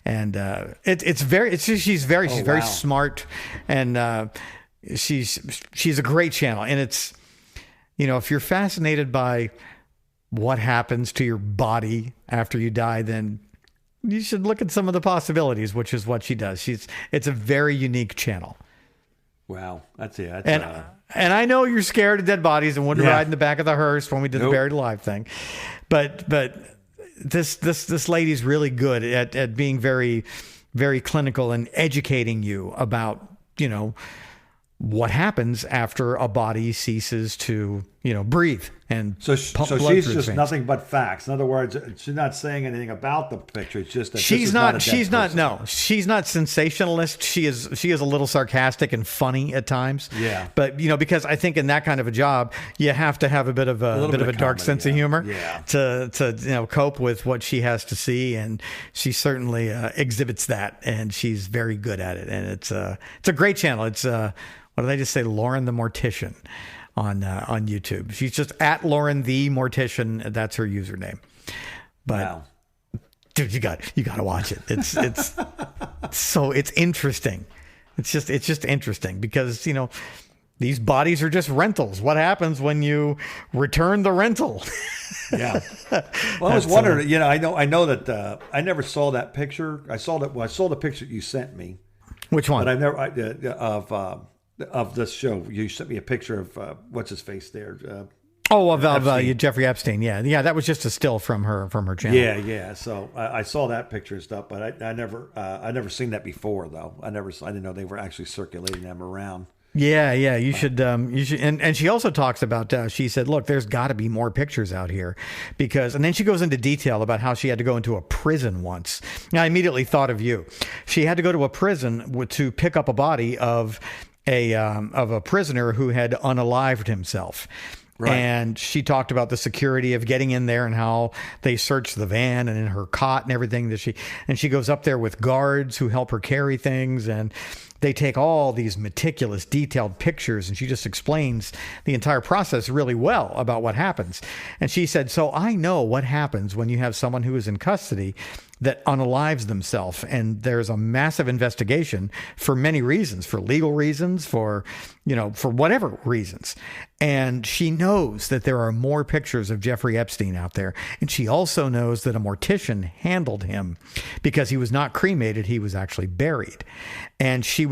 [SPEAKER 3] And she's very smart, and she's a great channel. And it's, if you're fascinated by what happens to your body after you die, then you should look at some of the possibilities, which is what she does. It's a very unique channel.
[SPEAKER 2] Wow, that's it.
[SPEAKER 3] And I know you're scared of dead bodies and wouldn't ride in the back of the hearse when we did the buried alive thing, but this lady's really good at being very, very clinical and educating you about, what happens after a body ceases to, breathe and pump blood
[SPEAKER 2] she's
[SPEAKER 3] through
[SPEAKER 2] just
[SPEAKER 3] veins.
[SPEAKER 2] Nothing but facts. In other words, she's not saying anything about the picture. It's just that
[SPEAKER 3] she's not sensationalist. She is a little sarcastic and funny at times.
[SPEAKER 2] Yeah.
[SPEAKER 3] But because I think in that kind of a job, you have to have a bit of a dark sense of humor to cope with what she has to see, and she certainly exhibits that, and she's very good at it. And it's a great channel. It's what did I just say? Lauren the Mortician on YouTube. She's just at Lauren the Mortician. That's her username. But dude, you got to watch it. It's it's interesting. It's just interesting because these bodies are just rentals. What happens when you return the rental?
[SPEAKER 2] Yeah. Well, I was wondering. I know that I never saw that picture. I saw the picture you sent me.
[SPEAKER 3] Which one?
[SPEAKER 2] But I've never of this show. You sent me a picture of what's his face there.
[SPEAKER 3] Of Jeffrey Epstein. Yeah. That was just a still from her channel.
[SPEAKER 2] Yeah. So I saw that picture and stuff, but I never seen that before though. I didn't know they were actually circulating them around.
[SPEAKER 3] Yeah. You should. And she also talks about. She said, "Look, there's got to be more pictures out here," and then she goes into detail about how she had to go into a prison once. And I immediately thought of you. She had to go to a prison to pick up a body of a prisoner who had unalived himself. Right. And she talked about the security of getting in there and how they searched the van and in her cot and everything and she goes up there with guards who help her carry things, and they take all these meticulous, detailed pictures, and she just explains the entire process really well about what happens. And she said, so I know what happens when you have someone who is in custody that unalives themselves, and there's a massive investigation for many reasons, for legal reasons, for whatever reasons. And she knows that there are more pictures of Jeffrey Epstein out there. And she also knows that a mortician handled him because he was not cremated. He was actually buried. And she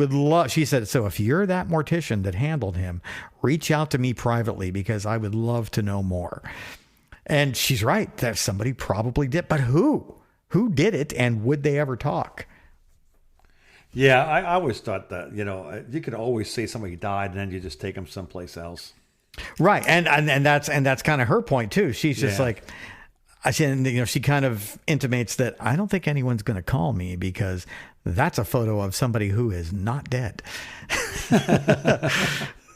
[SPEAKER 3] said, so if you're that mortician that handled him, reach out to me privately because I would love to know more. And she's right. That somebody probably did. But who? Who did it, and would they ever talk?
[SPEAKER 2] Yeah, I always thought that, you could always say somebody died and then you just take them someplace else.
[SPEAKER 3] Right. And that's kind of her point too. She's just like, I said, she kind of intimates that I don't think anyone's going to call me because that's a photo of somebody who is not dead.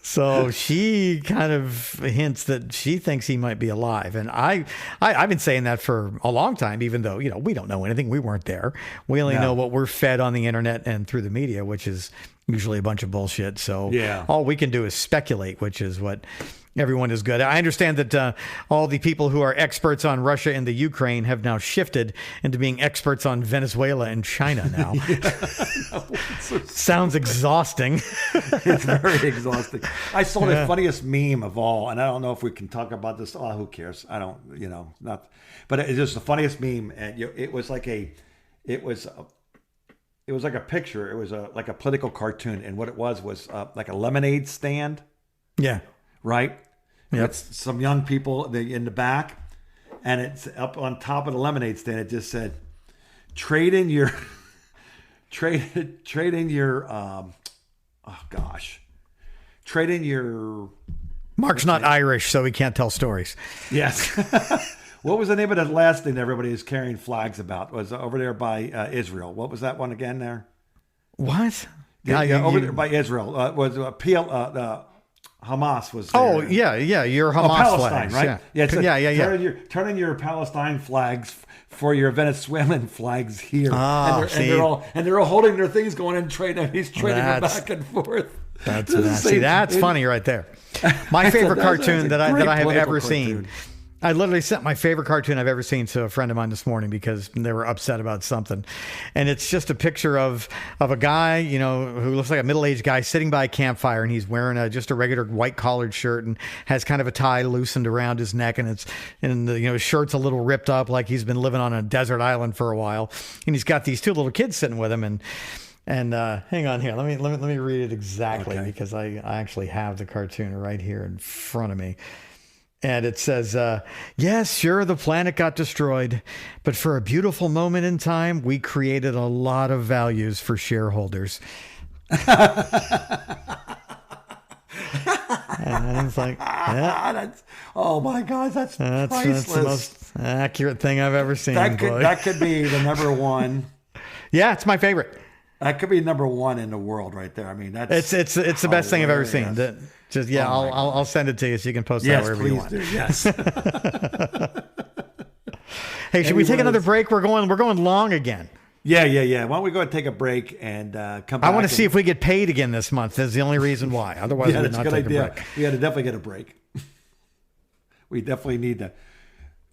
[SPEAKER 3] So she kind of hints that she thinks he might be alive. And I've been saying that for a long time, even though, we don't know anything. We weren't there. We only know what we're fed on the internet and through the media, which is usually a bunch of bullshit. So all we can do is speculate, which is what everyone is good. I understand that all the people who are experts on Russia and the Ukraine have now shifted into being experts on Venezuela and China now. Sounds exhausting.
[SPEAKER 2] It's very exhausting. I saw the funniest meme of all, and I don't know if we can talk about this. Oh, who cares? I don't, not. But it's just the funniest meme, and it was like a picture. It was like a political cartoon, and what it was like a lemonade stand.
[SPEAKER 3] Yeah.
[SPEAKER 2] Right?
[SPEAKER 3] Yep.
[SPEAKER 2] It's some young people in the back, and it's up on top of the lemonade stand. It just said, trade in your
[SPEAKER 3] Mark's not Irish, so he can't tell stories.
[SPEAKER 2] Yes. What was the name of the last thing everybody is carrying flags about? Was over there by Israel. What was that one again there?
[SPEAKER 3] What?
[SPEAKER 2] Over there by Israel. Was Hamas was there.
[SPEAKER 3] Oh, yeah. Your Hamas
[SPEAKER 2] Palestine,
[SPEAKER 3] flags.
[SPEAKER 2] right?
[SPEAKER 3] Yeah.
[SPEAKER 2] Turn in your Palestine flags for your Venezuelan flags here.
[SPEAKER 3] Oh,
[SPEAKER 2] and they're all holding their things going and trading. He's trading them back and forth.
[SPEAKER 3] That's funny right there. My favorite cartoon that I have ever seen. I literally sent my favorite cartoon I've ever seen to a friend of mine this morning because they were upset about something. And it's just a picture of a guy, who looks like a middle-aged guy sitting by a campfire, and he's wearing just a regular white collared shirt and has kind of a tie loosened around his neck, and his shirt's a little ripped up like he's been living on a desert island for a while. And he's got these two little kids sitting with him, and hang on here. Let me read it exactly because I actually have the cartoon right here in front of me. And it says, yes, sure, the planet got destroyed, but for a beautiful moment in time, we created a lot of values for shareholders. And it's like,
[SPEAKER 2] oh my God, that's priceless.
[SPEAKER 3] That's the most accurate thing I've ever seen.
[SPEAKER 2] That could be the number one.
[SPEAKER 3] Yeah, it's my favorite.
[SPEAKER 2] That could be number one in the world right there. I mean, that's
[SPEAKER 3] it's the best thing I've ever seen. I'll send it to you so you can post that wherever you want.
[SPEAKER 2] Yes.
[SPEAKER 3] Hey, should we take another break? We're going long again.
[SPEAKER 2] Yeah. Why don't we go and take a break and come back?
[SPEAKER 3] I want to see if we get paid again this month. That's the only reason why. Otherwise, we would not take a break.
[SPEAKER 2] We had to definitely get a break. We definitely need the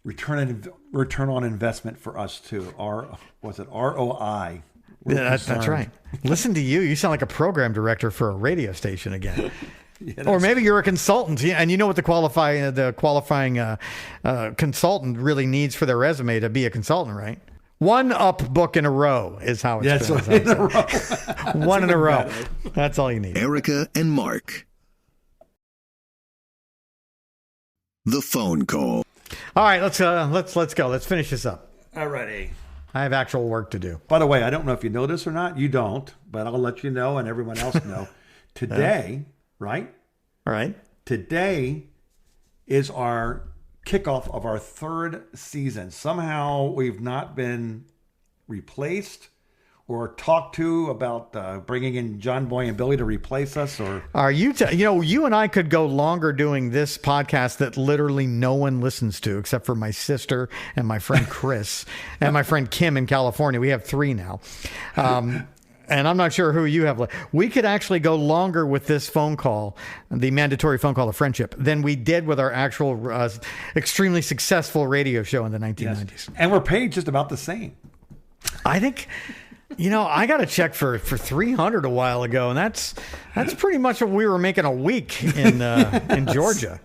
[SPEAKER 2] return on investment for us too. ROI?
[SPEAKER 3] That's right. Listen to you. You sound like a program director for a radio station again. Or maybe you're a consultant, and you know what the qualifying consultant really needs for their resume to be a consultant, right? One up book in a row is how it's been.
[SPEAKER 2] In a row.
[SPEAKER 3] One in a row. That's all you need.
[SPEAKER 1] Erica and Mark. The phone call.
[SPEAKER 3] All right, let's go. Let's finish this up.
[SPEAKER 2] All righty.
[SPEAKER 3] I have actual work to do.
[SPEAKER 2] By the way, I don't know if you know this or not. You don't, but I'll let you know and everyone else know. Today, right?
[SPEAKER 3] All right.
[SPEAKER 2] Today is our kickoff of our third season. Somehow we've not been replaced or talked to about bringing in John Boy and Billy to replace us. Or
[SPEAKER 3] are you? You and I could go longer doing this podcast that literally no one listens to except for my sister and my friend Chris and my friend Kim in California. We have 3 now. And I'm not sure who you have left. We could actually go longer with this phone call, the mandatory phone call of friendship, than we did with our actual extremely successful radio show in the 1990s.
[SPEAKER 2] Yes. And we're paid just about the same.
[SPEAKER 3] I think, I got a check for $300 a while ago, and that's pretty much what we were making a week in Georgia.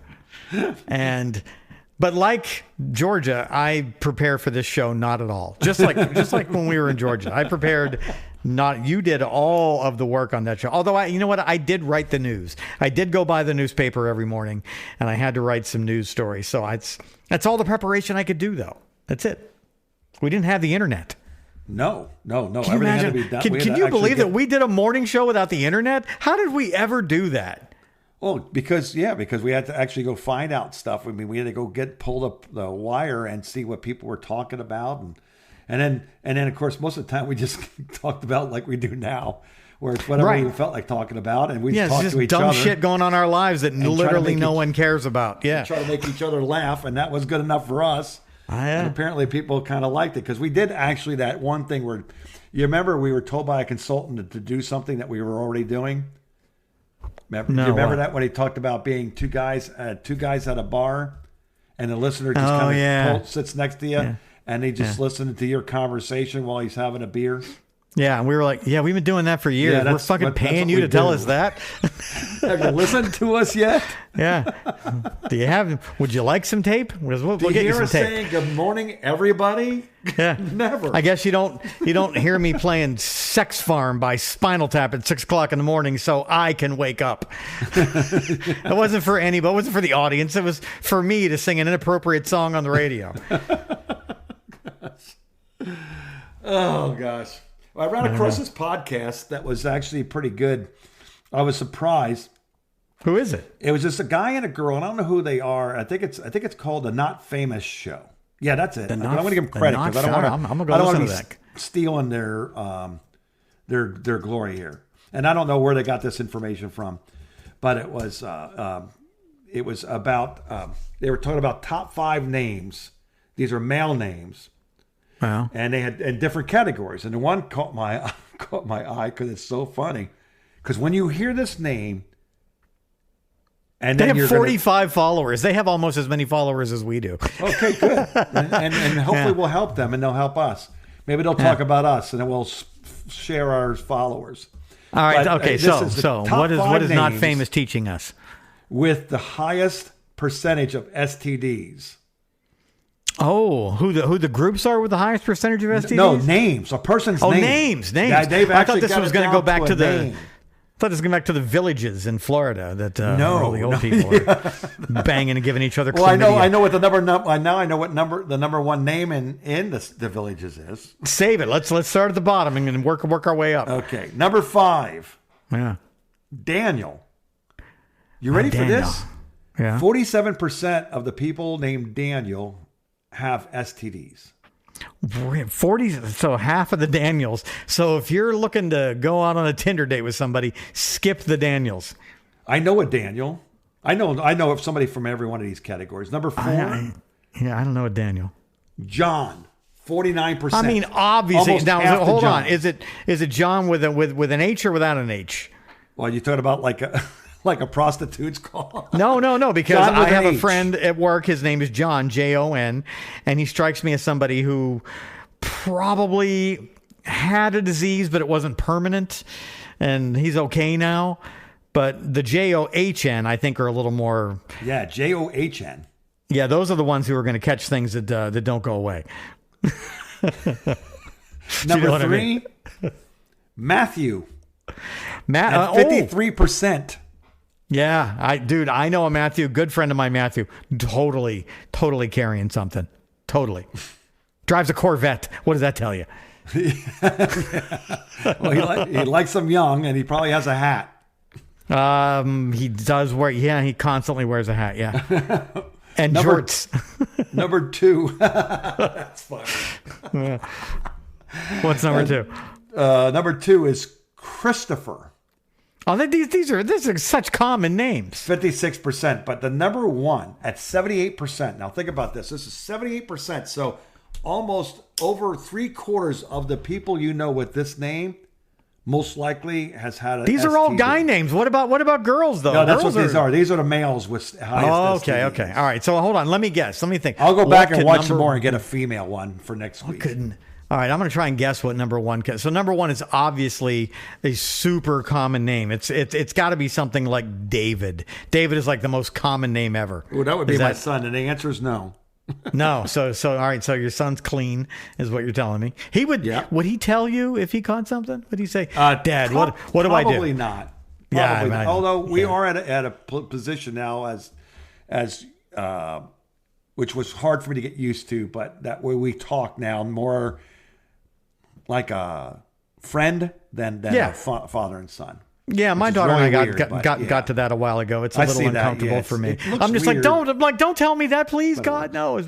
[SPEAKER 3] But like Georgia, I prepare for this show not at all. Just like when we were in Georgia, I prepared. You did all of the work on that show. Although I did write the news. I did go buy the newspaper every morning, and I had to write some news stories. So that's all the preparation I could do, though. That's it. We didn't have the internet.
[SPEAKER 2] No.
[SPEAKER 3] Can you imagine? Can you believe that we did a morning show without the internet? How did we ever do that?
[SPEAKER 2] Oh, because we had to actually go find out stuff. I mean, we had to go pull up the wire and see what people were talking about, and then of course most of the time we just talked about like we do now, where it's whatever we felt like talking about, and we just talked to each other.
[SPEAKER 3] Dumb shit going on in our lives that literally no one cares about. Yeah,
[SPEAKER 2] try to make each other laugh, and that was good enough for us. And apparently people kind of liked it because we did actually that one thing where, you remember we were told by a consultant to do something that we were already doing. Do you remember that when he talked about being two guys at a bar, and the listener just sits next to you, and he just listens to your conversation while he's having a beer?
[SPEAKER 3] Yeah, and we were like, we've been doing that for years. We're fucking paying you to tell us that.
[SPEAKER 2] Have you listened to us yet?
[SPEAKER 3] Yeah. Would you like some tape? We'll
[SPEAKER 2] get you
[SPEAKER 3] some tape.
[SPEAKER 2] Saying good morning, everybody?
[SPEAKER 3] Yeah.
[SPEAKER 2] Never.
[SPEAKER 3] I guess you don't hear me playing Sex Farm by Spinal Tap at 6 o'clock in the morning so I can wake up. It wasn't for anybody. It wasn't for the audience. It was for me to sing an inappropriate song on the radio.
[SPEAKER 2] Oh, gosh. I ran across this podcast that was actually pretty good. I was surprised.
[SPEAKER 3] Who is it?
[SPEAKER 2] It was just a guy and a girl, and I don't know who they are. I think it's called the Not Famous Show. Yeah, that's it. I'm going to give them credit because I don't want to be stealing their glory here. And I don't know where they got this information from, but it was about they were talking about top 5 names. These are male names.
[SPEAKER 3] Wow.
[SPEAKER 2] And they had in different categories. And the one caught my eye because it's so funny. Because when you hear this name, and
[SPEAKER 3] they have 45 followers. They have almost as many followers as we do.
[SPEAKER 2] Okay, good. and hopefully we'll help them and they'll help us. Maybe they'll talk about us and then we'll share our followers.
[SPEAKER 3] All right. Okay. So what is Not Famous teaching us?
[SPEAKER 2] With the highest percentage of STDs.
[SPEAKER 3] Oh, who the groups are with the highest percentage of STDs?
[SPEAKER 2] No, names. A person's name.
[SPEAKER 3] Names.
[SPEAKER 2] Yeah,
[SPEAKER 3] I thought this was going to go back to the. I thought this was going back to the villages in Florida that all the old people are banging and giving each other.
[SPEAKER 2] Well, I know what the number one name in the villages is.
[SPEAKER 3] Save it. Let's start at the bottom and work our way up.
[SPEAKER 2] Okay, number 5.
[SPEAKER 3] Yeah,
[SPEAKER 2] Daniel. You ready for this?
[SPEAKER 3] Yeah.
[SPEAKER 2] 47% of the people named Daniel have STDs.
[SPEAKER 3] 40, so half of the Daniels. So if you're looking to go out on a Tinder date with somebody, skip the Daniels.
[SPEAKER 2] I know a Daniel. I know of somebody from every one of these categories. Number 4.
[SPEAKER 3] I don't know a Daniel.
[SPEAKER 2] John, 49%.
[SPEAKER 3] I mean, obviously.
[SPEAKER 2] Almost
[SPEAKER 3] now,
[SPEAKER 2] half
[SPEAKER 3] hold
[SPEAKER 2] the
[SPEAKER 3] on.
[SPEAKER 2] Johns.
[SPEAKER 3] Is it John with an H or without an H?
[SPEAKER 2] Well, you talking about like a prostitute's call?
[SPEAKER 3] No, because I have a friend at work. His name is John, Jon, and he strikes me as somebody who probably had a disease, but it wasn't permanent, and he's okay now. But the John, I think, are a little more.
[SPEAKER 2] Yeah, John.
[SPEAKER 3] Yeah, those are the ones who are going to catch things that don't go away.
[SPEAKER 2] Number 3, I mean? Matthew. At 53%.
[SPEAKER 3] Yeah, I know a Matthew, good friend of mine, Matthew, totally carrying something. Totally. Drives a Corvette. What does that tell you?
[SPEAKER 2] Well, he likes them young, and he probably has a hat.
[SPEAKER 3] He does wear, he constantly wears a hat, yeah. And shorts.
[SPEAKER 2] Number 2. That's funny.
[SPEAKER 3] What's number 2?
[SPEAKER 2] Number 2 is Christopher.
[SPEAKER 3] Oh, these are such common names.
[SPEAKER 2] 56%, but the number 1 at 78%. Now think about this. This is 78%. So almost over 3/4 of the people you know with this name most likely has had a
[SPEAKER 3] These are all guy names. What about girls though?
[SPEAKER 2] No, that's what these are. These are the males with highest STDs.
[SPEAKER 3] Okay. All right. So hold on. Let me guess. Let me think.
[SPEAKER 2] I'll go back and watch some more and get a female one for next week.
[SPEAKER 3] All right, I'm going to try and guess what number 1 can. So number 1 is obviously a super common name. It's got to be something like David. David is like the most common name ever.
[SPEAKER 2] Well, that would be my son, and the answer is no.
[SPEAKER 3] No. So all right. So your son's clean, is what you're telling me. He would. Yeah. Would he tell you if he caught something? Would he say, "Dad, what do I do?"
[SPEAKER 2] Probably not. Probably not. Although we are at a position now as which was hard for me to get used to, but that way we talk now more like a friend than a father and son.
[SPEAKER 3] Yeah, my
[SPEAKER 2] is
[SPEAKER 3] daughter and I
[SPEAKER 2] really weird, but yeah.
[SPEAKER 3] got to that a while ago. It's a
[SPEAKER 2] I
[SPEAKER 3] little
[SPEAKER 2] see that,
[SPEAKER 3] uncomfortable
[SPEAKER 2] yeah,
[SPEAKER 3] for me.
[SPEAKER 2] it looks
[SPEAKER 3] I'm just
[SPEAKER 2] weird.
[SPEAKER 3] don't tell me that, please, God, no.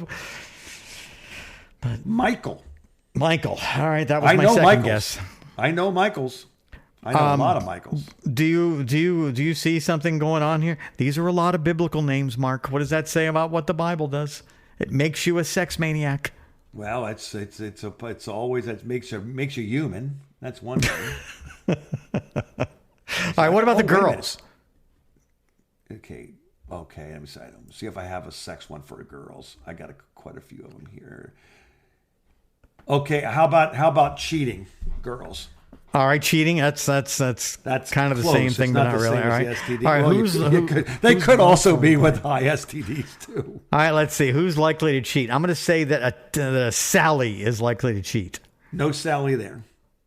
[SPEAKER 2] Michael.
[SPEAKER 3] Michael. All right, that was
[SPEAKER 2] I
[SPEAKER 3] my
[SPEAKER 2] know
[SPEAKER 3] second
[SPEAKER 2] Michaels.
[SPEAKER 3] guess.
[SPEAKER 2] I know Michaels. I know a lot of Michaels.
[SPEAKER 3] Do you see something going on here? These are a lot of biblical names, Mark. What does that say about what the Bible does? It makes you a sex maniac.
[SPEAKER 2] Well, it's always that makes you human. That's one thing.
[SPEAKER 3] All right, what about the
[SPEAKER 2] wait a minute.
[SPEAKER 3] girls?
[SPEAKER 2] Okay. Let me see if I have a sex one for the girls. I got quite a few of them here. Okay, how about cheating, girls?
[SPEAKER 3] All right, cheating. That's kind of the
[SPEAKER 2] close.
[SPEAKER 3] same
[SPEAKER 2] It's
[SPEAKER 3] thing, but not
[SPEAKER 2] the
[SPEAKER 3] really.
[SPEAKER 2] same
[SPEAKER 3] All
[SPEAKER 2] as
[SPEAKER 3] right.
[SPEAKER 2] the STD.
[SPEAKER 3] All right.
[SPEAKER 2] Well, they could also be with high STDs too.
[SPEAKER 3] All right. Let's see. Who's likely to cheat? I'm going to say that Sally is likely to cheat.
[SPEAKER 2] No Sally there.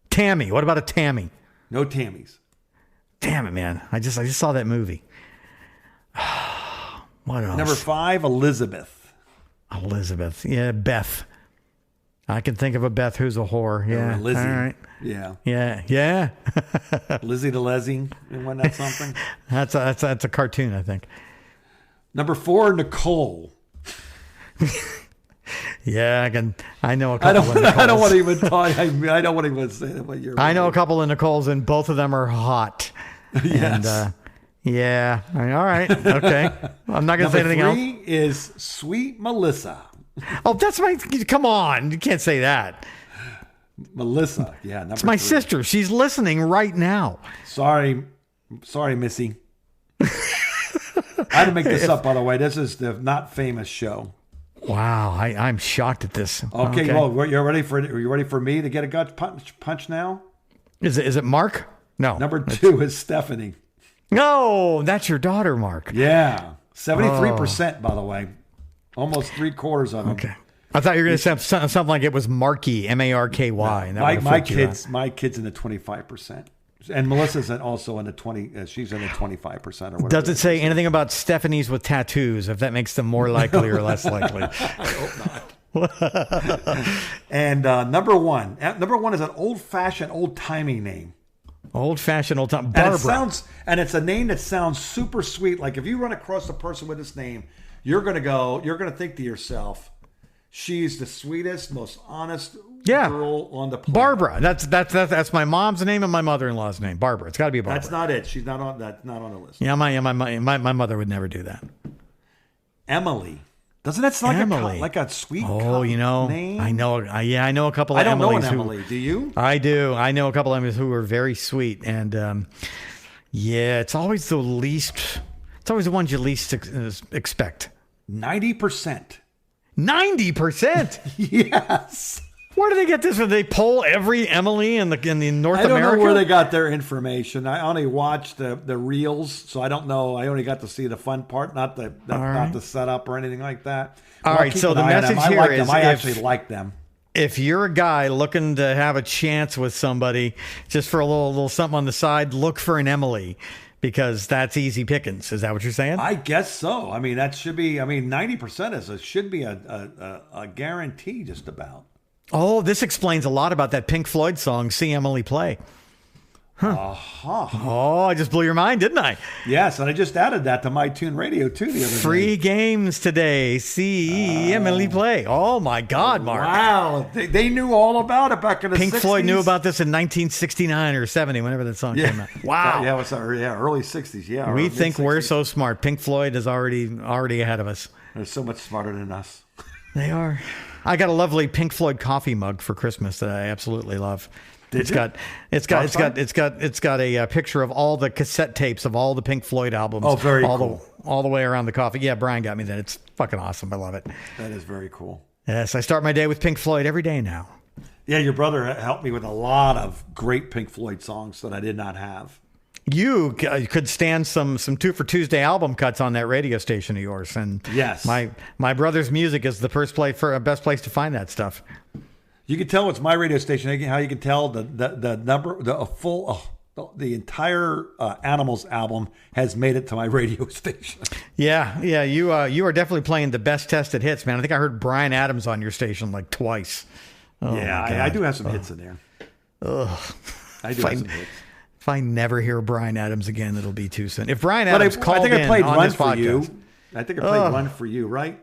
[SPEAKER 3] Tammy. What about a Tammy?
[SPEAKER 2] No Tammys.
[SPEAKER 3] Damn it, man! I just saw that movie. What else?
[SPEAKER 2] Number 5, Elizabeth.
[SPEAKER 3] Elizabeth. Yeah, Beth. I can think of a Beth who's a whore. Yeah.
[SPEAKER 2] Or Lizzie.
[SPEAKER 3] All right.
[SPEAKER 2] Yeah.
[SPEAKER 3] Yeah.
[SPEAKER 2] Lizzie the Leslie. Wasn't that something?
[SPEAKER 3] That's a cartoon, I think.
[SPEAKER 2] Number 4, Nicole.
[SPEAKER 3] Yeah, I know a couple of Nicoles.
[SPEAKER 2] I don't want to even talk. I don't want to even say that. But
[SPEAKER 3] I know a couple of Nicoles, and both of them are hot.
[SPEAKER 2] Yes.
[SPEAKER 3] And, yeah. All right. Okay. I'm not going to say anything else.
[SPEAKER 2] Number 3 is Sweet Melissa.
[SPEAKER 3] Oh, that's my. Come on. You can't say that.
[SPEAKER 2] Melissa. Yeah. Number
[SPEAKER 3] It's my
[SPEAKER 2] 3.
[SPEAKER 3] sister. She's listening right now.
[SPEAKER 2] Sorry, Missy. I had to make this up, by the way. This is the Not Famous show.
[SPEAKER 3] Wow. I'm shocked at this.
[SPEAKER 2] Okay. Well, you're ready for it. Are you ready for me to get a gut punch now?
[SPEAKER 3] Is it Mark? No.
[SPEAKER 2] Number 2 is Stephanie.
[SPEAKER 3] No, that's your daughter, Mark.
[SPEAKER 2] Yeah. 73%, by the way. Almost 3/4 of them.
[SPEAKER 3] Okay. I thought you were going to say something like it was Marky, Marky.
[SPEAKER 2] My kids in the 25%, and Melissa's also in the 20. She's in the 25% or whatever.
[SPEAKER 3] Does it say anything about Stephanies with tattoos? If that makes them more likely or less likely?
[SPEAKER 2] I hope not. And number one is an old-fashioned, old-timey name.
[SPEAKER 3] Old-fashioned, old-time. Barbara.
[SPEAKER 2] And it's a name that sounds super sweet. Like if you run across a person with this name, you're gonna think to yourself, she's the sweetest, most honest girl on the planet.
[SPEAKER 3] Barbara. That's my mom's name and my mother-in-law's name. Barbara. It's got to be Barbara.
[SPEAKER 2] That's not it. She's not on. That's not on the list.
[SPEAKER 3] Yeah, my mother would never do that.
[SPEAKER 2] Emily. Doesn't that sound like a sweet?
[SPEAKER 3] Name? I know. I know a couple of
[SPEAKER 2] I don't know
[SPEAKER 3] Emilys
[SPEAKER 2] an Emily. Do you?
[SPEAKER 3] I do. I know a couple of Emilys who are very sweet, and it's always the least. It's always the ones you least expect.
[SPEAKER 2] 90%.
[SPEAKER 3] 90%.
[SPEAKER 2] Yes.
[SPEAKER 3] Where do they get this? Do they poll every Emily in the North America?
[SPEAKER 2] I don't know where they got their information. I only watched the reels, so I don't know. I only got to see the fun part, not the setup or anything like that.
[SPEAKER 3] All right. So the message here is,
[SPEAKER 2] I actually like them.
[SPEAKER 3] If you're a guy looking to have a chance with somebody, just for a little something on the side, look for an Emily. Because that's easy pickings. Is that what you're saying?
[SPEAKER 2] I guess so. I mean, that should be. 90% should be a guarantee, just about.
[SPEAKER 3] Oh, this explains a lot about that Pink Floyd song, "See Emily Play." Huh.
[SPEAKER 2] Uh-huh.
[SPEAKER 3] Oh, I just blew your mind, didn't I?
[SPEAKER 2] Yes, and I just added that to my Tune Radio too the other day.
[SPEAKER 3] Free games today. See Emily Play. Oh my God, Mark!
[SPEAKER 2] Wow, they knew all about it back in the 60s.
[SPEAKER 3] Pink Floyd knew about this in 1969 or 70, whenever that song came out. Wow.
[SPEAKER 2] Yeah, it was early 60s. Yeah,
[SPEAKER 3] we think we're so smart. Pink Floyd is already ahead of us.
[SPEAKER 2] They're so much smarter than us.
[SPEAKER 3] They are. I got a lovely Pink Floyd coffee mug for Christmas that I absolutely love. It's got a picture of all the cassette tapes of all the Pink Floyd albums.
[SPEAKER 2] Oh, very cool.
[SPEAKER 3] All the way around the coffee. Yeah, Brian got me that. It's fucking awesome. I love it.
[SPEAKER 2] That is very cool.
[SPEAKER 3] Yes, I start my day with Pink Floyd every day now.
[SPEAKER 2] Yeah, your brother helped me with a lot of great Pink Floyd songs that I did not have.
[SPEAKER 3] You could stand some 2 for Tuesday album cuts on that radio station of yours, and
[SPEAKER 2] yes,
[SPEAKER 3] my brother's music is the best place to find that stuff.
[SPEAKER 2] You can tell it's my radio station. How you can tell the number, the entire Animals album has made it to my radio station. Yeah.
[SPEAKER 3] You are definitely playing the best tested hits, man. I think I heard Bryan Adams on your station like twice.
[SPEAKER 2] Oh, yeah, I do have some hits in there.
[SPEAKER 3] Ugh.
[SPEAKER 2] I do have some hits.
[SPEAKER 3] If I never hear Bryan Adams again, it'll be too soon. If Bryan
[SPEAKER 2] But
[SPEAKER 3] Adams called
[SPEAKER 2] I think I
[SPEAKER 3] in
[SPEAKER 2] played
[SPEAKER 3] on
[SPEAKER 2] Run
[SPEAKER 3] this
[SPEAKER 2] for
[SPEAKER 3] podcast,
[SPEAKER 2] You. I think I played Run for You, right?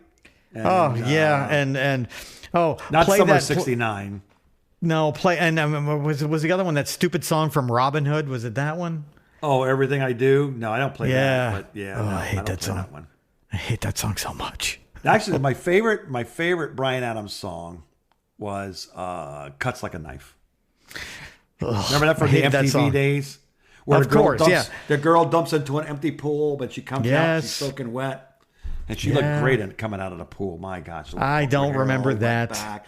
[SPEAKER 2] And,
[SPEAKER 3] and
[SPEAKER 2] not
[SPEAKER 3] play
[SPEAKER 2] Summer
[SPEAKER 3] that,
[SPEAKER 2] '69.
[SPEAKER 3] No, play and was the other one that stupid song from Robin Hood? Was it that one?
[SPEAKER 2] Oh, Everything I Do. No, I don't play
[SPEAKER 3] Yeah.
[SPEAKER 2] that. But yeah,
[SPEAKER 3] Oh,
[SPEAKER 2] no,
[SPEAKER 3] I hate
[SPEAKER 2] don't
[SPEAKER 3] that
[SPEAKER 2] play
[SPEAKER 3] song.
[SPEAKER 2] That one.
[SPEAKER 3] I hate that song so much.
[SPEAKER 2] Actually, my favorite Bryan Adams song was "Cuts Like a Knife." Remember that from
[SPEAKER 3] I
[SPEAKER 2] the
[SPEAKER 3] hated that
[SPEAKER 2] MTV
[SPEAKER 3] song.
[SPEAKER 2] days? Where
[SPEAKER 3] Of course, yeah.
[SPEAKER 2] The girl dumps into an empty pool, but she comes out,
[SPEAKER 3] Yes.
[SPEAKER 2] she's soaking wet. And she looked great in coming out of the pool. My gosh.
[SPEAKER 3] I don't
[SPEAKER 2] Her
[SPEAKER 3] remember
[SPEAKER 2] all went
[SPEAKER 3] that.
[SPEAKER 2] back.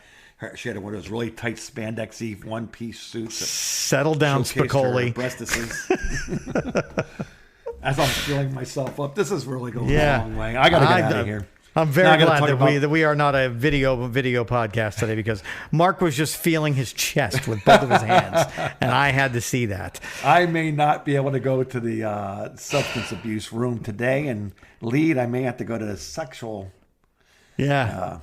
[SPEAKER 2] She had one of those really tight spandexy one-piece suits. That
[SPEAKER 3] Settle down,
[SPEAKER 2] showcased her
[SPEAKER 3] Spicoli.
[SPEAKER 2] breastises. As I'm feeling myself up, this is really going
[SPEAKER 3] Yeah.
[SPEAKER 2] the wrong way. I got to get out of here.
[SPEAKER 3] I'm
[SPEAKER 2] Now
[SPEAKER 3] very
[SPEAKER 2] I gotta
[SPEAKER 3] glad
[SPEAKER 2] talk
[SPEAKER 3] that
[SPEAKER 2] about-
[SPEAKER 3] we are not a video podcast today because Mark was just feeling his chest with both of his hands, and I had to see that.
[SPEAKER 2] I may not be able to go to the substance abuse room today and lead. I may have to go to the sexual.
[SPEAKER 3] Yeah.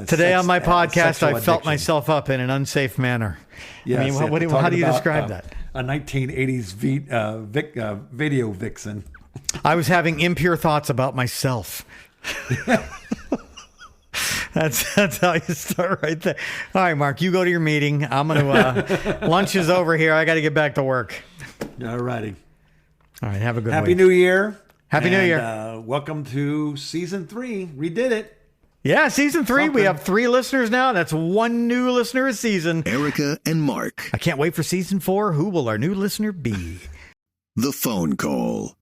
[SPEAKER 3] Today on my podcast, I felt myself up in an unsafe manner.
[SPEAKER 2] Yes,
[SPEAKER 3] I mean,
[SPEAKER 2] yeah,
[SPEAKER 3] how do you
[SPEAKER 2] talking
[SPEAKER 3] describe
[SPEAKER 2] about,
[SPEAKER 3] that?
[SPEAKER 2] A 1980s video vixen.
[SPEAKER 3] I was having impure thoughts about myself. That's how you start right there. All right, Mark, you go to your meeting. I'm going to, lunch is over here. I got to get back to work.
[SPEAKER 2] All righty.
[SPEAKER 3] All right, have a good
[SPEAKER 2] Happy
[SPEAKER 3] week.
[SPEAKER 2] New Year.
[SPEAKER 3] Happy New
[SPEAKER 2] And,
[SPEAKER 3] Year.
[SPEAKER 2] Welcome to season 3. We did it.
[SPEAKER 3] Yeah, season 3. We
[SPEAKER 2] Something.
[SPEAKER 3] have 3 listeners now. That's 1 new listener a season.
[SPEAKER 1] Erica and Mark.
[SPEAKER 3] I can't wait for season 4. Who will our new listener be?
[SPEAKER 1] The phone call.